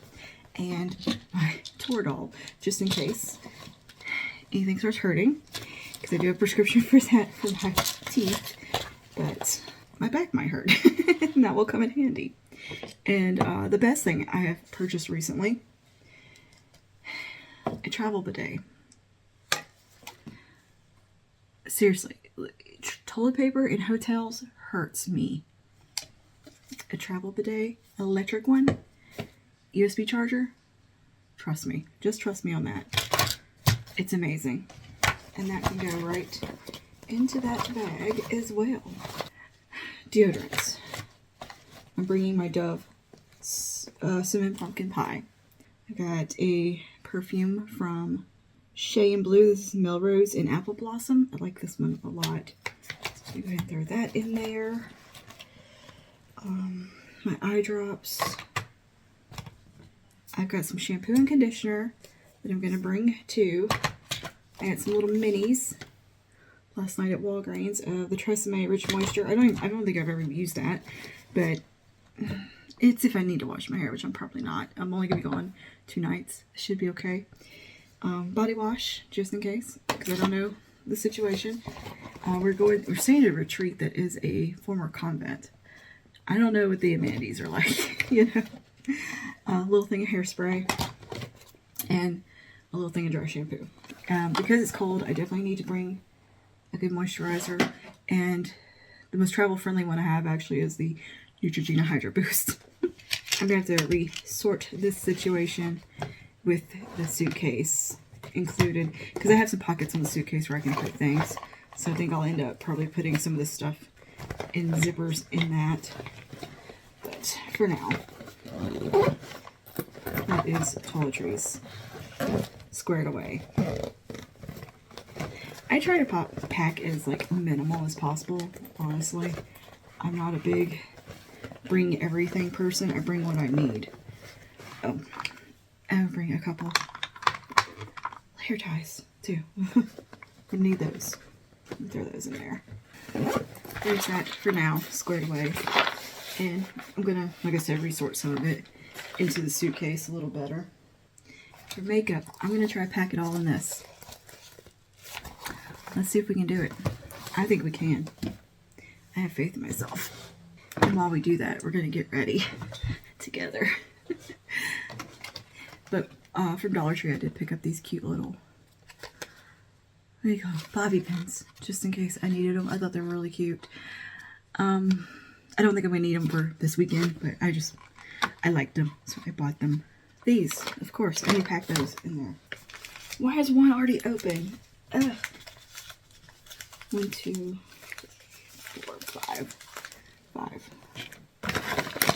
and my Toradol just in case anything starts hurting, because I do have a prescription for that for my teeth, but my back might hurt. And that will come in handy. And the best thing I have purchased recently, a travel bidet. Seriously, toilet paper in hotels hurts me. A travel bidet, electric one, USB charger, trust me. Just trust me on that. It's amazing. And that can go right into that bag as well. Deodorants. I'm bringing my Dove Cinnamon Pumpkin Pie. I got a perfume from Shea and Blue. This is Melrose and Apple Blossom. I like this one a lot. So go ahead and throw that in there. My eye drops. I've got some shampoo and conditioner that I'm going to bring too. I had some little minis last night at Walgreens of the Tresemme Rich Moisture. I don't think I've ever used that, but it's if I need to wash my hair, which I'm probably not. I'm only going to be gone 2 nights. It should be okay. Body wash, just in case, because I don't know the situation. We're staying at a retreat that is a former convent. I don't know what the amenities are like, you know. A little thing of hairspray and a little thing of dry shampoo. Because it's cold, I definitely need to bring a good moisturizer, and the most travel-friendly one I have actually is the Neutrogena Hydro Boost. I'm going to have to resort this situation with the suitcase included, because I have some pockets on the suitcase where I can put things, so I think I'll end up probably putting some of this stuff in zippers in that. But for now, that is toiletries squared away. I try to pack as like minimal as possible, honestly. I'm not a big bring everything person. I bring what I need. Oh, I'll bring a couple hair ties too. I need those. Throw those in there. There's that for now, squared away. And I'm gonna, like I said, resort some of it into the suitcase a little better. For makeup, I'm gonna try to pack it all in this. Let's see if we can do it. I think we can. I have faith in myself. And while we do that, we're gonna get ready together. But from Dollar Tree, I did pick up these cute little, what do you call them? Bobby pins, just in case I needed them. I thought they were really cute. I don't think I'm gonna need them for this weekend, but I liked them, so I bought them. These, of course, I need to pack those in there. Why is one already open? Ugh. 1, 2, 4, 5,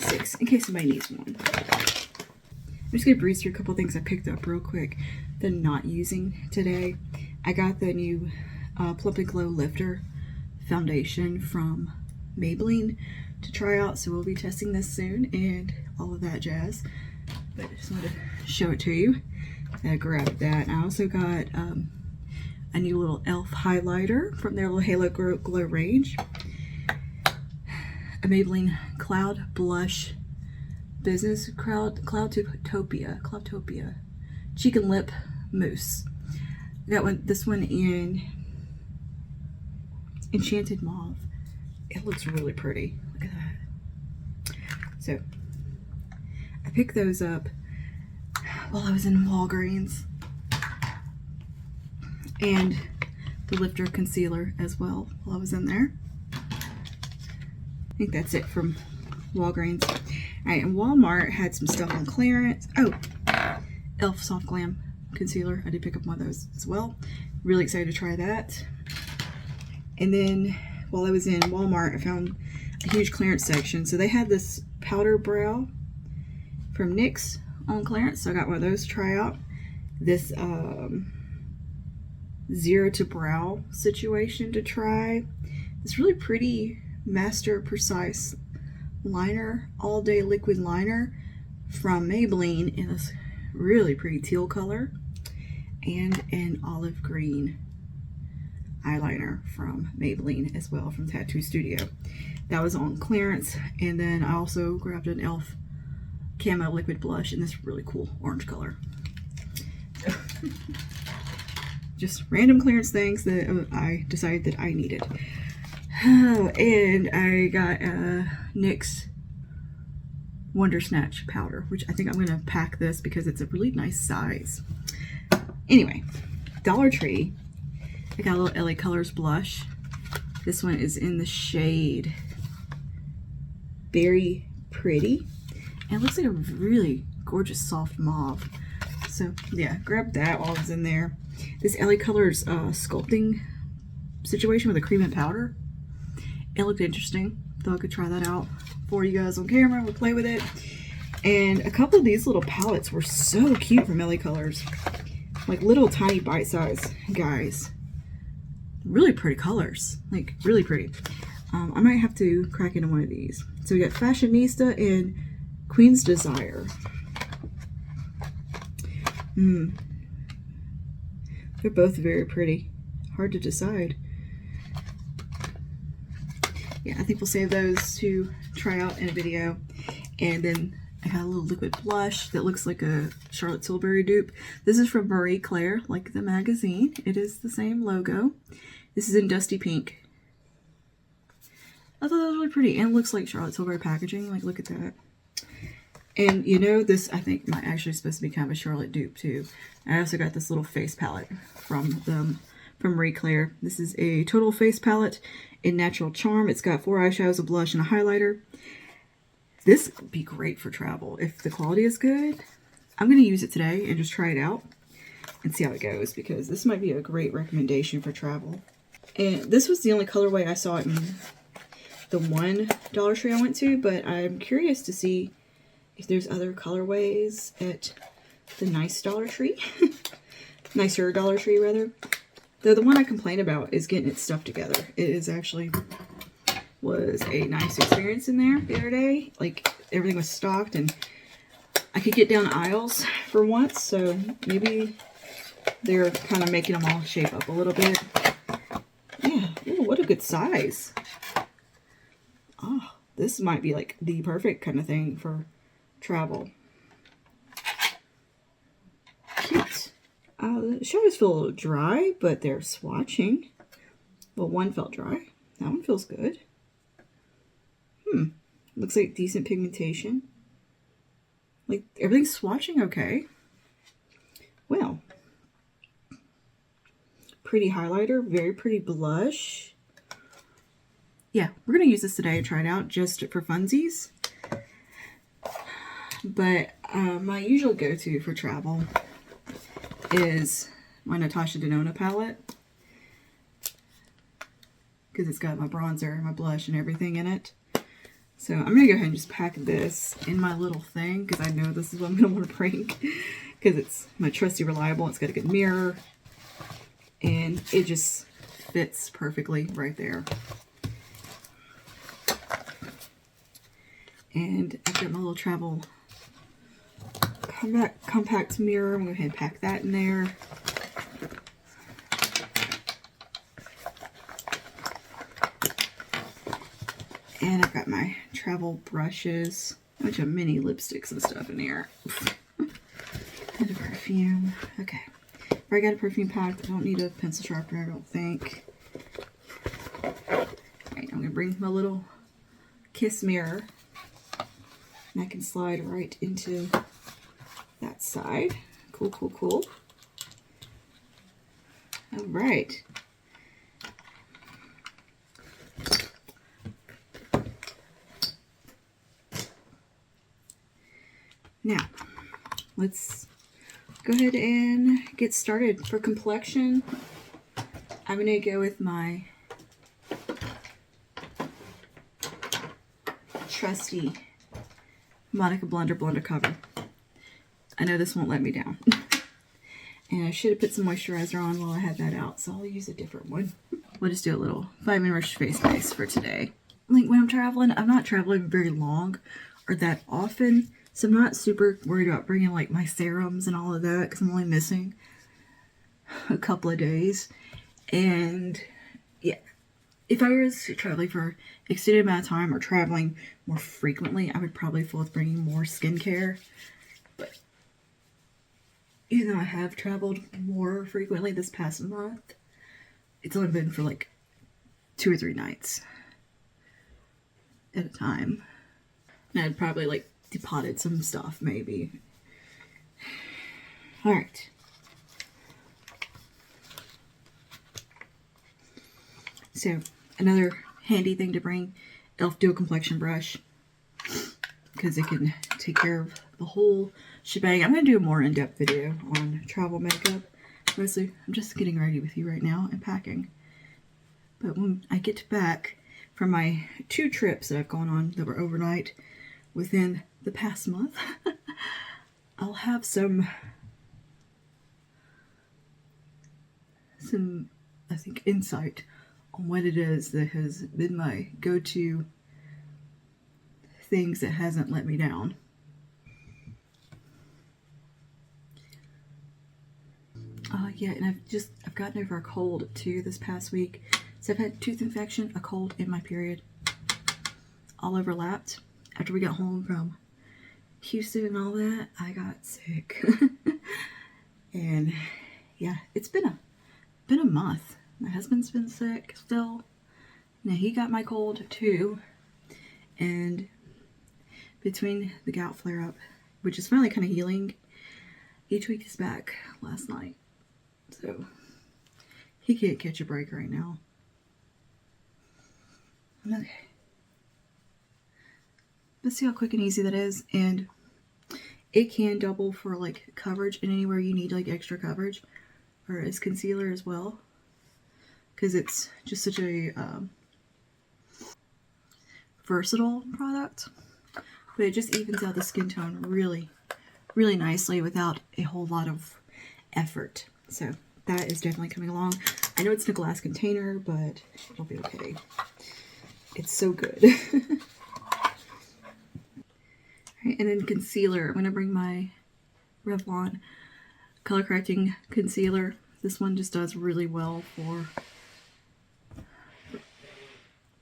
6, in case somebody needs one. I'm just gonna breeze through a couple things I picked up real quick that I'm not using today. I got the new Plump and Glow Lifter foundation from Maybelline to try out, so we'll be testing this soon and all of that jazz. But I just wanted to show it to you. I grabbed that. I also got a new little e.l.f. highlighter from their little Halo Glow range. A Maybelline Cloud Blush Business Cloudtopia Cheek and Lip Mousse. I got this one in Enchanted Mauve. It looks really pretty. Look at that. So, picked those up while I was in Walgreens. And the lifter concealer as well while I was in there. I think that's it from Walgreens. Alright, and Walmart had some stuff on clearance. Oh, e.l.f. Soft Glam Concealer. I did pick up one of those as well. Really excited to try that. And then while I was in Walmart, I found a huge clearance section. So they had this powder brow from NYX on clearance. So I got one of those to try out. This zero to brow situation to try. This really pretty Master Precise liner, all day liquid liner from Maybelline in this really pretty teal color, and an olive green eyeliner from Maybelline as well from Tattoo Studio. That was on clearance. And then I also grabbed an e.l.f. Camo liquid blush in this really cool orange color. Just random clearance things that I decided that I needed. Oh, and I got a NYX Wonder Snatch powder, which I think I'm going to pack this because it's a really nice size. Anyway, Dollar Tree, I got a little LA Colors blush. This one is in the shade Very Pretty. And it looks like a really gorgeous soft mauve. So yeah, grabbed that while I was in there. This LA Colors sculpting situation with a cream and powder. It looked interesting. Thought I could try that out for you guys on camera. We'll play with it. And a couple of these little palettes were so cute from LA Colors. Like little tiny bite-sized guys. Really pretty colors. Like really pretty. I might have to crack into one of these. So we got Fashionista and Queen's Desire. They're both very pretty. Hard to decide. Yeah, I think we'll save those to try out in a video. And then I got a little liquid blush that looks like a Charlotte Tilbury dupe. This is from Marie Claire, like the magazine. It is the same logo. This is in Dusty Pink. I thought that was really pretty. And it looks like Charlotte Tilbury packaging. Like, look at that. And you know, this I think might actually supposed to be kind of a Charlotte dupe too. I also got this little face palette from Marie Claire. This is a total face palette in Natural Charm. It's got 4 eyeshadows, a blush, and a highlighter. This would be great for travel if the quality is good. I'm going to use it today and just try it out and see how it goes, because this might be a great recommendation for travel. And this was the only colorway I saw in the one Dollar Tree I went to, but I'm curious to see if there's other colorways at the nice Dollar Tree. Nicer Dollar Tree, rather. Though the one I complain about is getting its stuff together. It is actually was a nice experience in there the other day. Like, everything was stocked and I could get down aisles for once, so maybe they're kind of making them all shape up a little bit. Yeah, ooh, what a good size. Oh, this might be like the perfect kind of thing for travel. Cute. The shadows feel a little dry, but they're swatching. Well, one felt dry. That one feels good. Looks like decent pigmentation. Like, everything's swatching okay. Well. Pretty highlighter. Very pretty blush. Yeah, we're going to use this today and try it out just for funsies. But my usual go-to for travel is my Natasha Denona palette, because it's got my bronzer, my blush, and everything in it. So I'm going to go ahead and just pack this in my little thing, because I know this is what I'm going to want to bring, because it's my trusty reliable. It's got a good mirror, and it just fits perfectly right there. And I've got my little travel compact mirror. I'm going to go ahead and pack that in there. And I've got my travel brushes, a bunch of mini lipsticks and stuff in here. And a perfume. Okay. I got a perfume packed. I don't need a pencil sharpener, I don't think. Alright, I'm going to bring my little kiss mirror. And I can slide right into that side. Cool, cool, cool. All right. Now, let's go ahead and get started. For complexion, I'm going to go with my trusty Monica Blender cover. I know this won't let me down. And I should have put some moisturizer on while I had that out, so I'll use a different one. We'll just do a little Vitamin Rush face base for today. Like when I'm traveling, I'm not traveling very long or that often, so I'm not super worried about bringing like my serums and all of that because I'm only missing a couple of days. And yeah, if I was traveling for an extended amount of time or traveling more frequently, I would probably feel with bringing more skincare. But even though I have traveled more frequently this past month, it's only been for like 2 or 3 nights at a time. And I'd probably like depotted some stuff maybe. Alright. So, another handy thing to bring, e.l.f. Dual Complexion Brush, because it can take care of the whole shebang. I'm going to do a more in-depth video on travel makeup. Mostly, I'm just getting ready with you right now and packing. But when I get back from my 2 trips that I've gone on that were overnight within the past month, I'll have some, I think, insight on what it is that has been my go-to things that hasn't let me down. Yeah, and I've gotten over a cold too this past week. So I've had tooth infection, a cold, and my period all overlapped. After we got home from Houston and all that, I got sick. And yeah, it's been a month. My husband's been sick still. Now he got my cold too. And between the gout flare-up, which is finally kind of healing, he tweaked his back last night. So he can't catch a break right now. Okay. Let's see how quick and easy that is. And it can double for like coverage and anywhere you need like extra coverage, or as concealer as well, because it's just such a versatile product. But it just evens out the skin tone really, really nicely without a whole lot of effort. So that is definitely coming along. I know it's in a glass container, but it'll be okay. It's so good. Right, and then concealer. I'm going to bring my Revlon color correcting concealer. This one just does really well for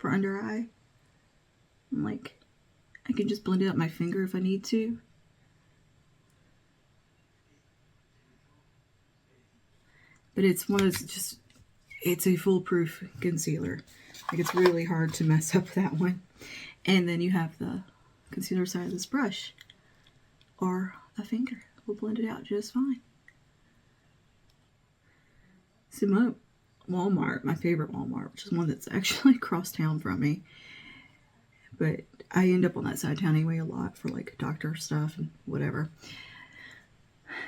under eye. And like, I can just blend it up my finger if I need to. But it's one of those, it's a foolproof concealer. Like, it's really hard to mess up that one. And then you have the concealer side of this brush, or a finger. We'll blend it out just fine. So my Walmart, my favorite Walmart, which is one that's actually across town from me. But I end up on that side of town anyway a lot for like doctor stuff and whatever.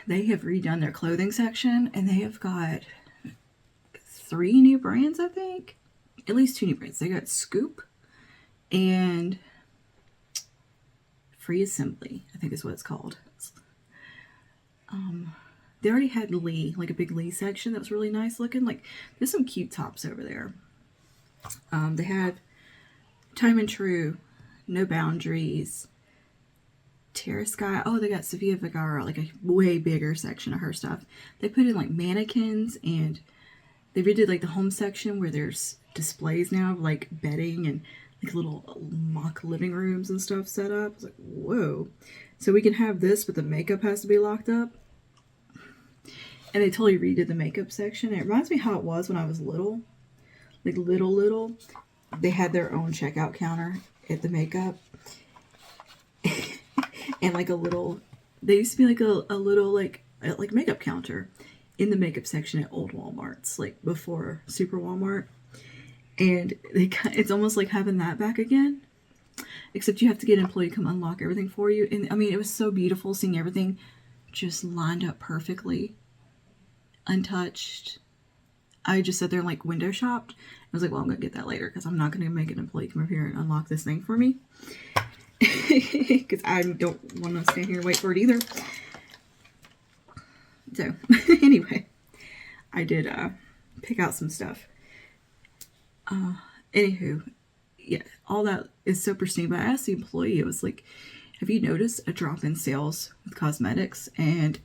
They have redone their clothing section, and they have got 3 new brands, I think. At least 2 new brands. They got Scoop and Free Assembly, I think is what it's called. They already had Lee, like a big Lee section that was really nice looking. Like, there's some cute tops over there. They had Time and True, No Boundaries, Terra Sky. Oh, they got Sofia Vergara, like a way bigger section of her stuff. They put in like mannequins, and they redid like the home section where there's displays now of like bedding and like little mock living rooms and stuff set up. It's like, whoa. So we can have this, but the makeup has to be locked up. And they totally redid the makeup section. It reminds me how it was when I was little. Like little. They had their own checkout counter at the makeup. and like a little, they used to be like a little like makeup counter in the makeup section at old Walmarts, like before Super Walmart. And it's almost like having that back again, except you have to get an employee to come unlock everything for you. And I mean, it was so beautiful seeing everything just lined up perfectly, untouched. I just sat there and like window shopped. I was like, well, I'm gonna get that later because I'm not gonna make an employee come over here and unlock this thing for me, because I don't want to stand here and wait for it either. So anyway, I did pick out some stuff. Anywho, yeah, all that is so pristine. But I asked the employee, it was like, have you noticed a drop in sales with cosmetics? And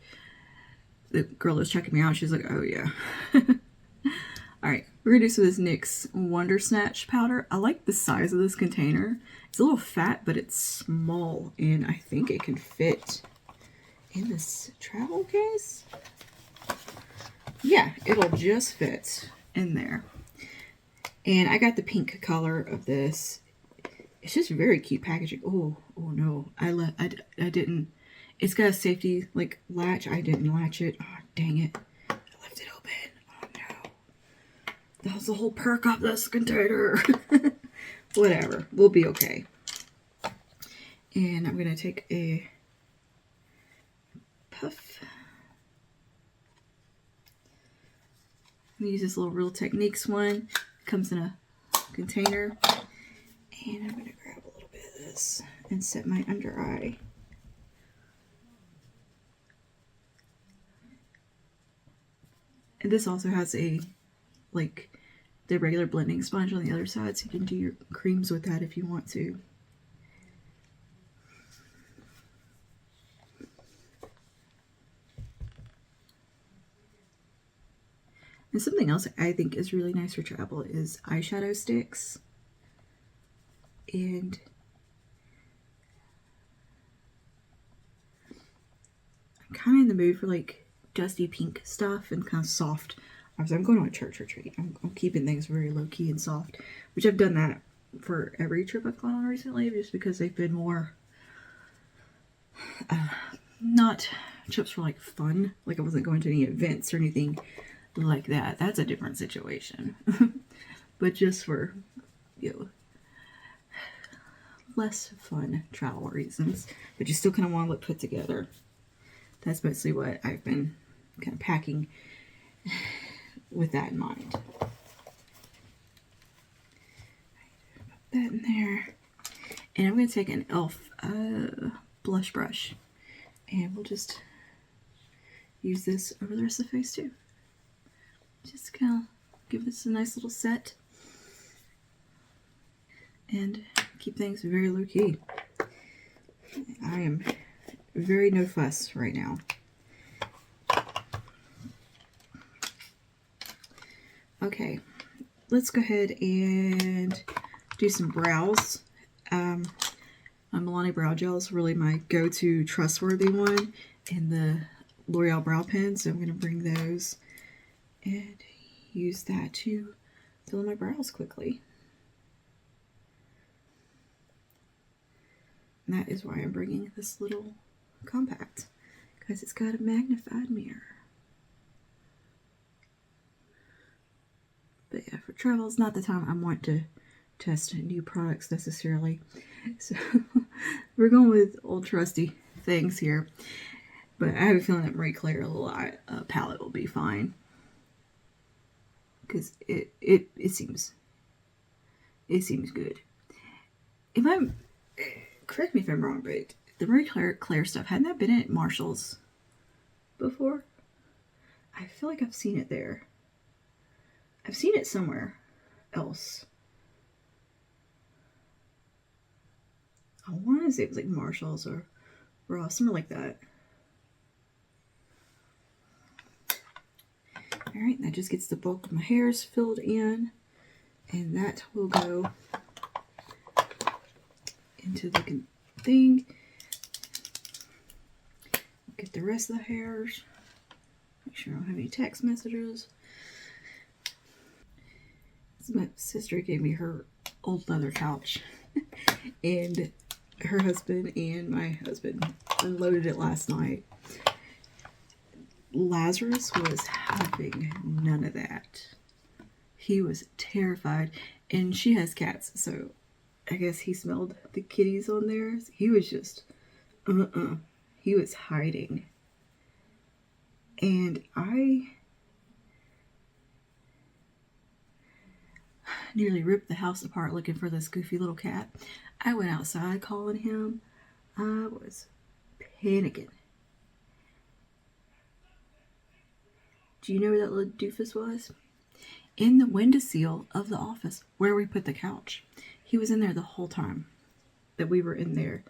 the girl was checking me out. She's like, oh yeah. All right, we're gonna do some of this NYX Wonder Snatch powder. I like the size of this container. It's a little fat, but it's small, and I think it can fit in this travel case. Yeah, it'll just fit in there. And I got the pink color of this. It's just very cute packaging. Oh no, I didn't. It's got a safety like latch. I didn't latch it. Oh dang it! I left it open. Oh no, that was the whole perk of this container. Whatever, we'll be okay. And I'm gonna take a puff. I'm gonna use this little Real Techniques one. It comes in a container. And I'm gonna grab a little bit of this and set my under eye. And this also has a, like, the regular blending sponge on the other side, so you can do your creams with that if you want to. And something else I think is really nice for travel is eyeshadow sticks. And I'm kind of in the mood for like dusty pink stuff and kind of soft. Obviously, I'm going on a church retreat. I'm keeping things very low key and soft, which I've done that for every trip I've gone on recently, just because they've been more not trips for like fun. Like I wasn't going to any events or anything like that. That's a different situation. But just for, you know, less fun travel reasons, but you still kind of want to look put together. That's mostly what I've been kind of packing with that in mind. Put that in there. And I'm going to take an e.l.f. Blush brush, and we'll just use this over the rest of the face too. Just kind of give this a nice little set and keep things very low key. I am very no fuss right now. Okay, let's go ahead and do some brows. My Milani Brow Gel is really my go-to trustworthy one, and the L'Oreal brow pens. So I'm going to bring those and use that to fill in my brows quickly. And that is why I'm bringing this little compact, because it's got a magnified mirror. But yeah, for travel, it's not the time I want to test new products necessarily. So we're going with old trusty things here. But I have a feeling that Marie Claire palette will be fine, because it seems good. If I'm correct me if I'm wrong, but the Marie Claire stuff, hadn't that been at Marshall's before? I feel like I've seen it there. I've seen it somewhere else. I want to say it was like Marshall's or Ross, somewhere like that. Alright, that just gets the bulk of my hairs filled in, and that will go into the thing. Get the rest of the hairs. Make sure I don't have any text messages. My sister gave me her old leather couch, and her husband and my husband unloaded it last night. Lazarus was having none of that. He was terrified, and she has cats, so I guess he smelled the kitties on theirs. He was just, he was hiding. And I nearly ripped the house apart looking for this goofy little cat. I went outside calling him. I was panicking. Do you know where that little doofus was? In the windowsill of the office where we put the couch. He was in there the whole time that we were in there,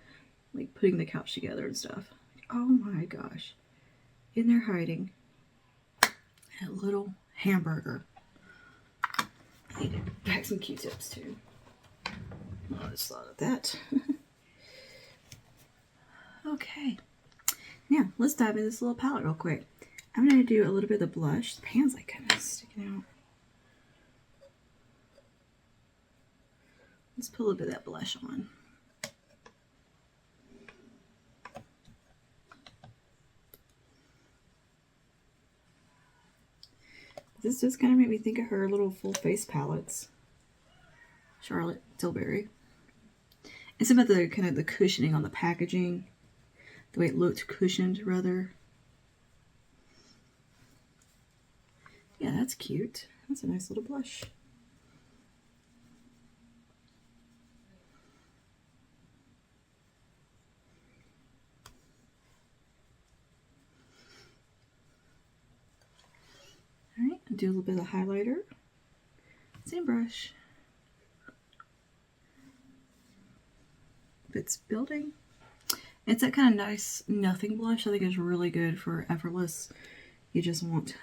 like putting the couch together and stuff. Oh my gosh. In there hiding. That little hamburger. I need to pack some Q-tips too. Oh, I just thought of that. Okay. Now, let's dive into this little palette real quick. I'm going to do a little bit of the blush. The pan's like kind of sticking out. Let's put a little bit of that blush on. This just kind of made me think of her little full face palettes. Charlotte Tilbury. It's about the kind of the cushioning on the packaging. The way it looked cushioned, rather. Yeah, that's cute. That's a nice little blush. Alright, do a little bit of highlighter. Same brush. If it's building. It's that kind of nice nothing blush. I think it's really good for effortless. You just want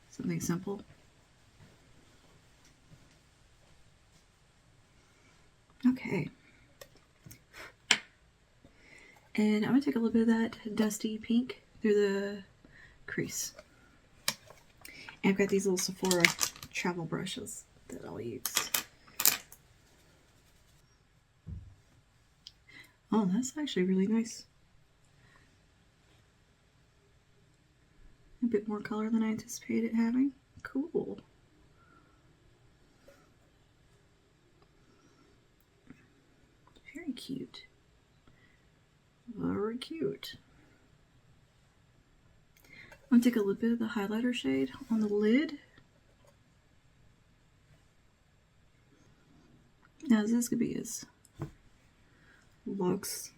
something simple. Okay. And I'm going to take a little bit of that dusty pink through the crease. And I've got these little Sephora travel brushes that I'll use. Oh, that's actually really nice. A bit more color than I anticipated having. Cool. Very cute. Very cute. I'm going to take a little bit of the highlighter shade on the lid. Now, is this going to be as looks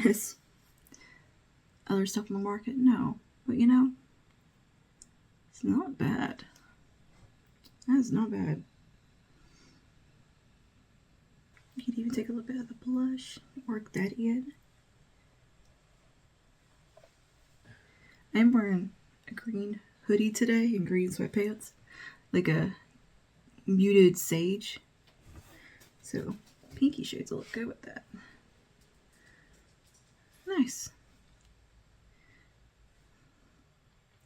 as other stuff on the market? No. But you know, it's not bad. That is not bad. You can even take a little bit of the blush, work that in. I'm wearing a green hoodie today and green sweatpants, like a muted sage. So pinky shades will look good with that. Nice.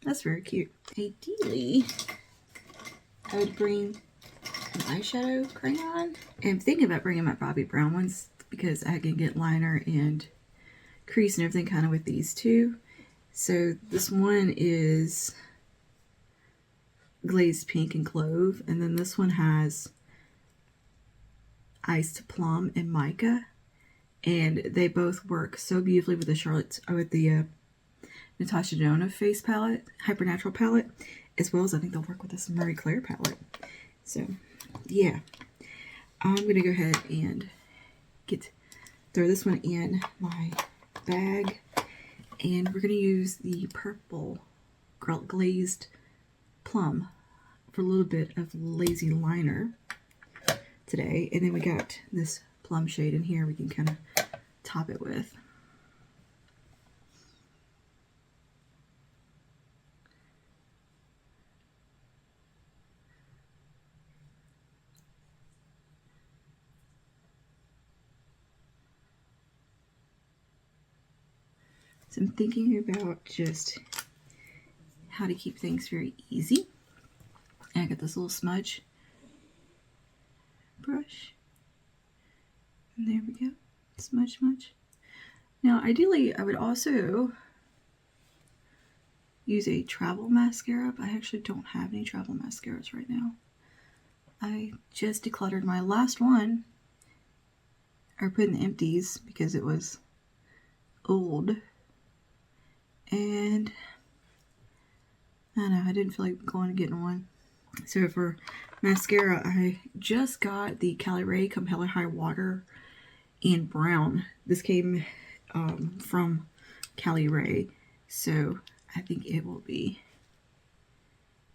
That's very cute. Ideally, I would bring an eyeshadow crayon. And I'm thinking about bringing my Bobbi Brown ones because I can get liner and crease and everything kind of with these too. So this one is glazed pink and clove, and then this one has iced plum and mica, and they both work so beautifully with the Natasha Denona face palette, Hypernatural palette, as well as I think they'll work with this Marie Claire palette. So yeah, I'm gonna go ahead and throw this one in my bag. And we're going to use the purple glazed plum for a little bit of lazy liner today. And then we got this plum shade in here we can kind of top it with. So I'm thinking about just how to keep things very easy. And I got this little smudge brush. And there we go. Smudge, smudge. Now, ideally, I would also use a travel mascara, but I actually don't have any travel mascaras right now. I just decluttered my last one, or put in the empties because it was old. And I don't know, I didn't feel like going and getting one. So for mascara, I just got the Cali Ray Come Hell or High Water in brown. This came from Cali Ray, so I think it will be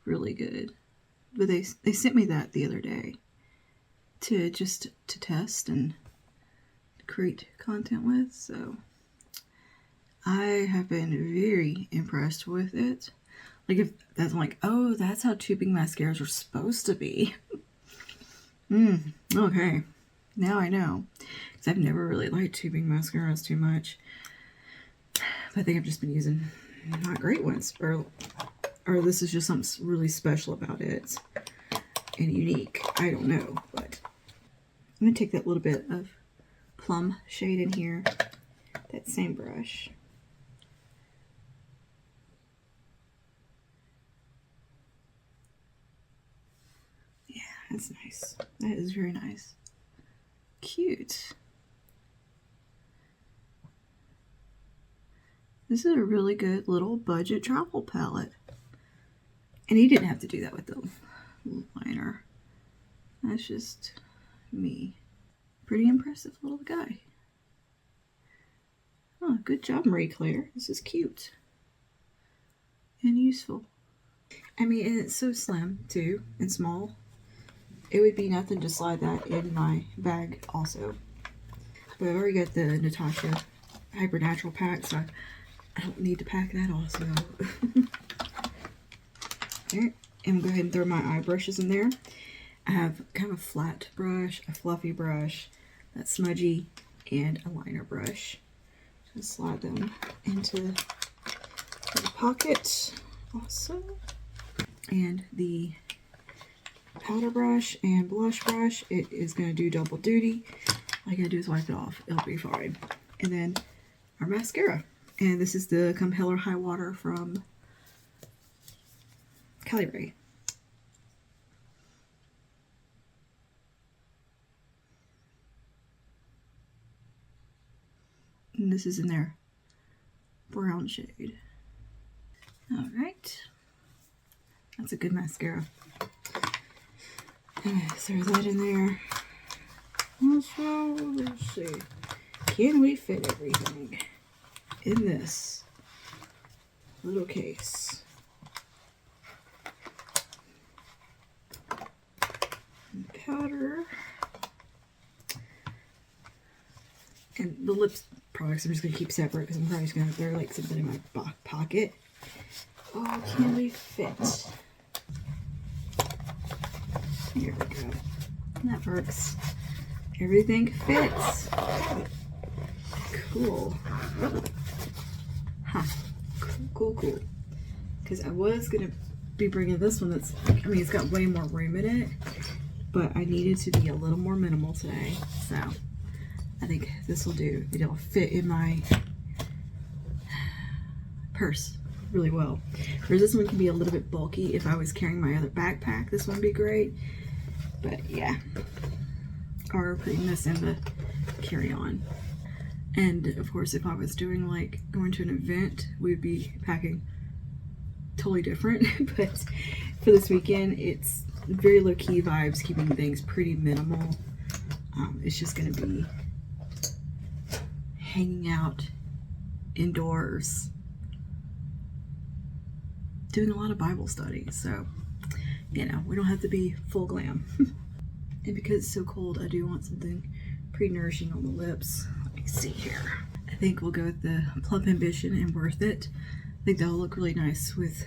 really good. But they sent me that the other day to test and create content with, so I have been very impressed with it. Like, if that's like, oh, that's how tubing mascaras are supposed to be. Okay, now I know, because I've never really liked tubing mascaras too much. But I think I've just been using not great ones, or this is just something really special about it and unique. I don't know, but I'm gonna take that little bit of plum shade in here, that same brush. Yeah, that's nice. That is very nice. Cute. This is a really good little budget travel palette. And he didn't have to do that with the liner. That's just me. Pretty impressive little guy. Oh, good job, Marie Claire. This is cute. And useful. I mean, and it's so slim, too, and small. It would be nothing to slide that in my bag, also. But I've already got the Natasha Hypernatural pack, so I don't need to pack that also. Alright, and we'll go ahead and throw my eye brushes in there. I have kind of a flat brush, a fluffy brush, that's smudgy, and a liner brush. Just slide them into the pocket also. And the powder brush and blush brush, it is going to do double duty. All I gotta do is wipe it off. It'll be fine. And then our mascara. And this is the Come Hell or High Water from Cali Ray. And this is in their brown shade. Alright. That's a good mascara. Throw that in there. Also, let's see. Can we fit everything in this little case? And powder. And the lips products I'm just going to keep separate because I'm probably just going to throw like something in my pocket. Oh, can we fit? Here we go. That works. Everything fits. Cool. Huh. Cool. Because I was going to be bringing this one that's, I mean, it's got way more room in it, but I needed to be a little more minimal today. So I think this will do. It'll fit in my purse really well. Whereas this one can be a little bit bulky. If I was carrying my other backpack, this one would be great. But yeah, or putting this in the carry-on. And of course, if I was doing like going to an event, we'd be packing totally different. But for this weekend, it's very low-key vibes, keeping things pretty minimal. It's just gonna be hanging out indoors, doing a lot of Bible study. So, you know, we don't have to be full glam. And because it's so cold, I do want something pretty nourishing on the lips. Let me see here. I think we'll go with the Plump Ambition and Worth It. I think that'll look really nice with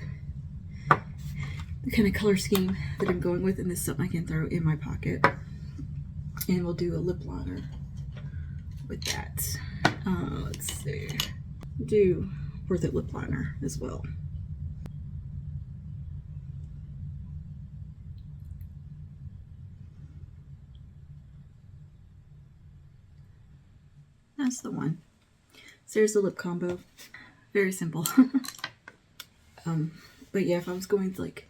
the kind of color scheme that I'm going with, and this is something I can throw in my pocket. And we'll do a lip liner with that. Let's see. Do Worth It lip liner as well. That's the one. So there's the lip combo. Very simple. But yeah, if I was going to, like,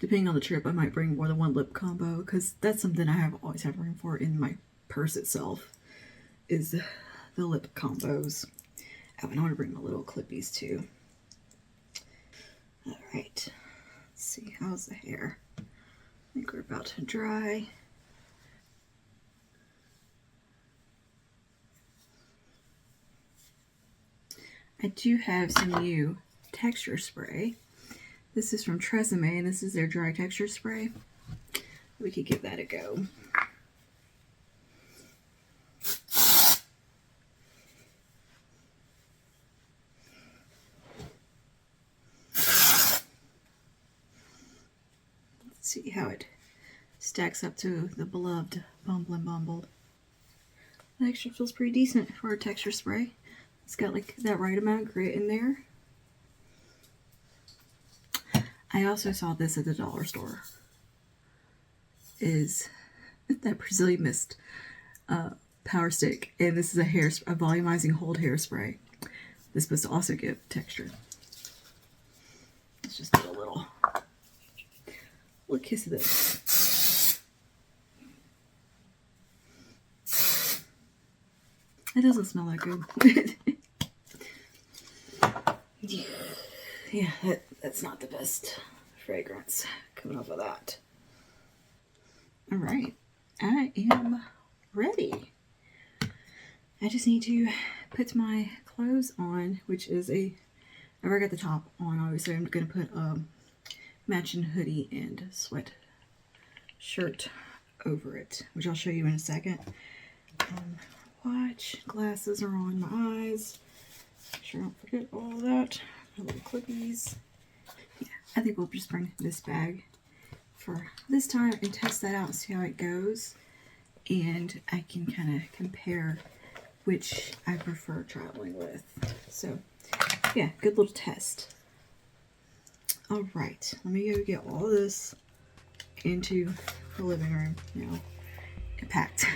depending on the trip, I might bring more than one lip combo, because that's something I always have room for in my purse itself, is the lip combos. Oh, and I want to bring my little clippies too. Alright, let's see, how's the hair? I think we're about to dry. I do have some new texture spray. This is from Tresemme, and this is their dry texture spray. We could give that a go. Let's see how it stacks up to the beloved Bumble and Bumble. It actually feels pretty decent for a texture spray. It's got like that right amount of grit in there. I also saw this at the dollar store. Is that Brazilian Mist power stick, and this is a volumizing hold hairspray. This is supposed to also give texture. Let's just do a little kiss of this. It doesn't smell that good. Yeah, that's not the best fragrance coming off of that. All right, I am ready. I just need to put my clothes on, which is I've already got the top on, obviously. I'm going to put a matching hoodie and sweat shirt over it, which I'll show you in a second. Watch, glasses are on, my eyes. Make sure I don't forget all of that. My little clippies. Yeah, I think we'll just bring this bag for this time and test that out and see how it goes. And I can kind of compare which I prefer traveling with. So, yeah, good little test. All right, let me go get all of this into the living room now, packed.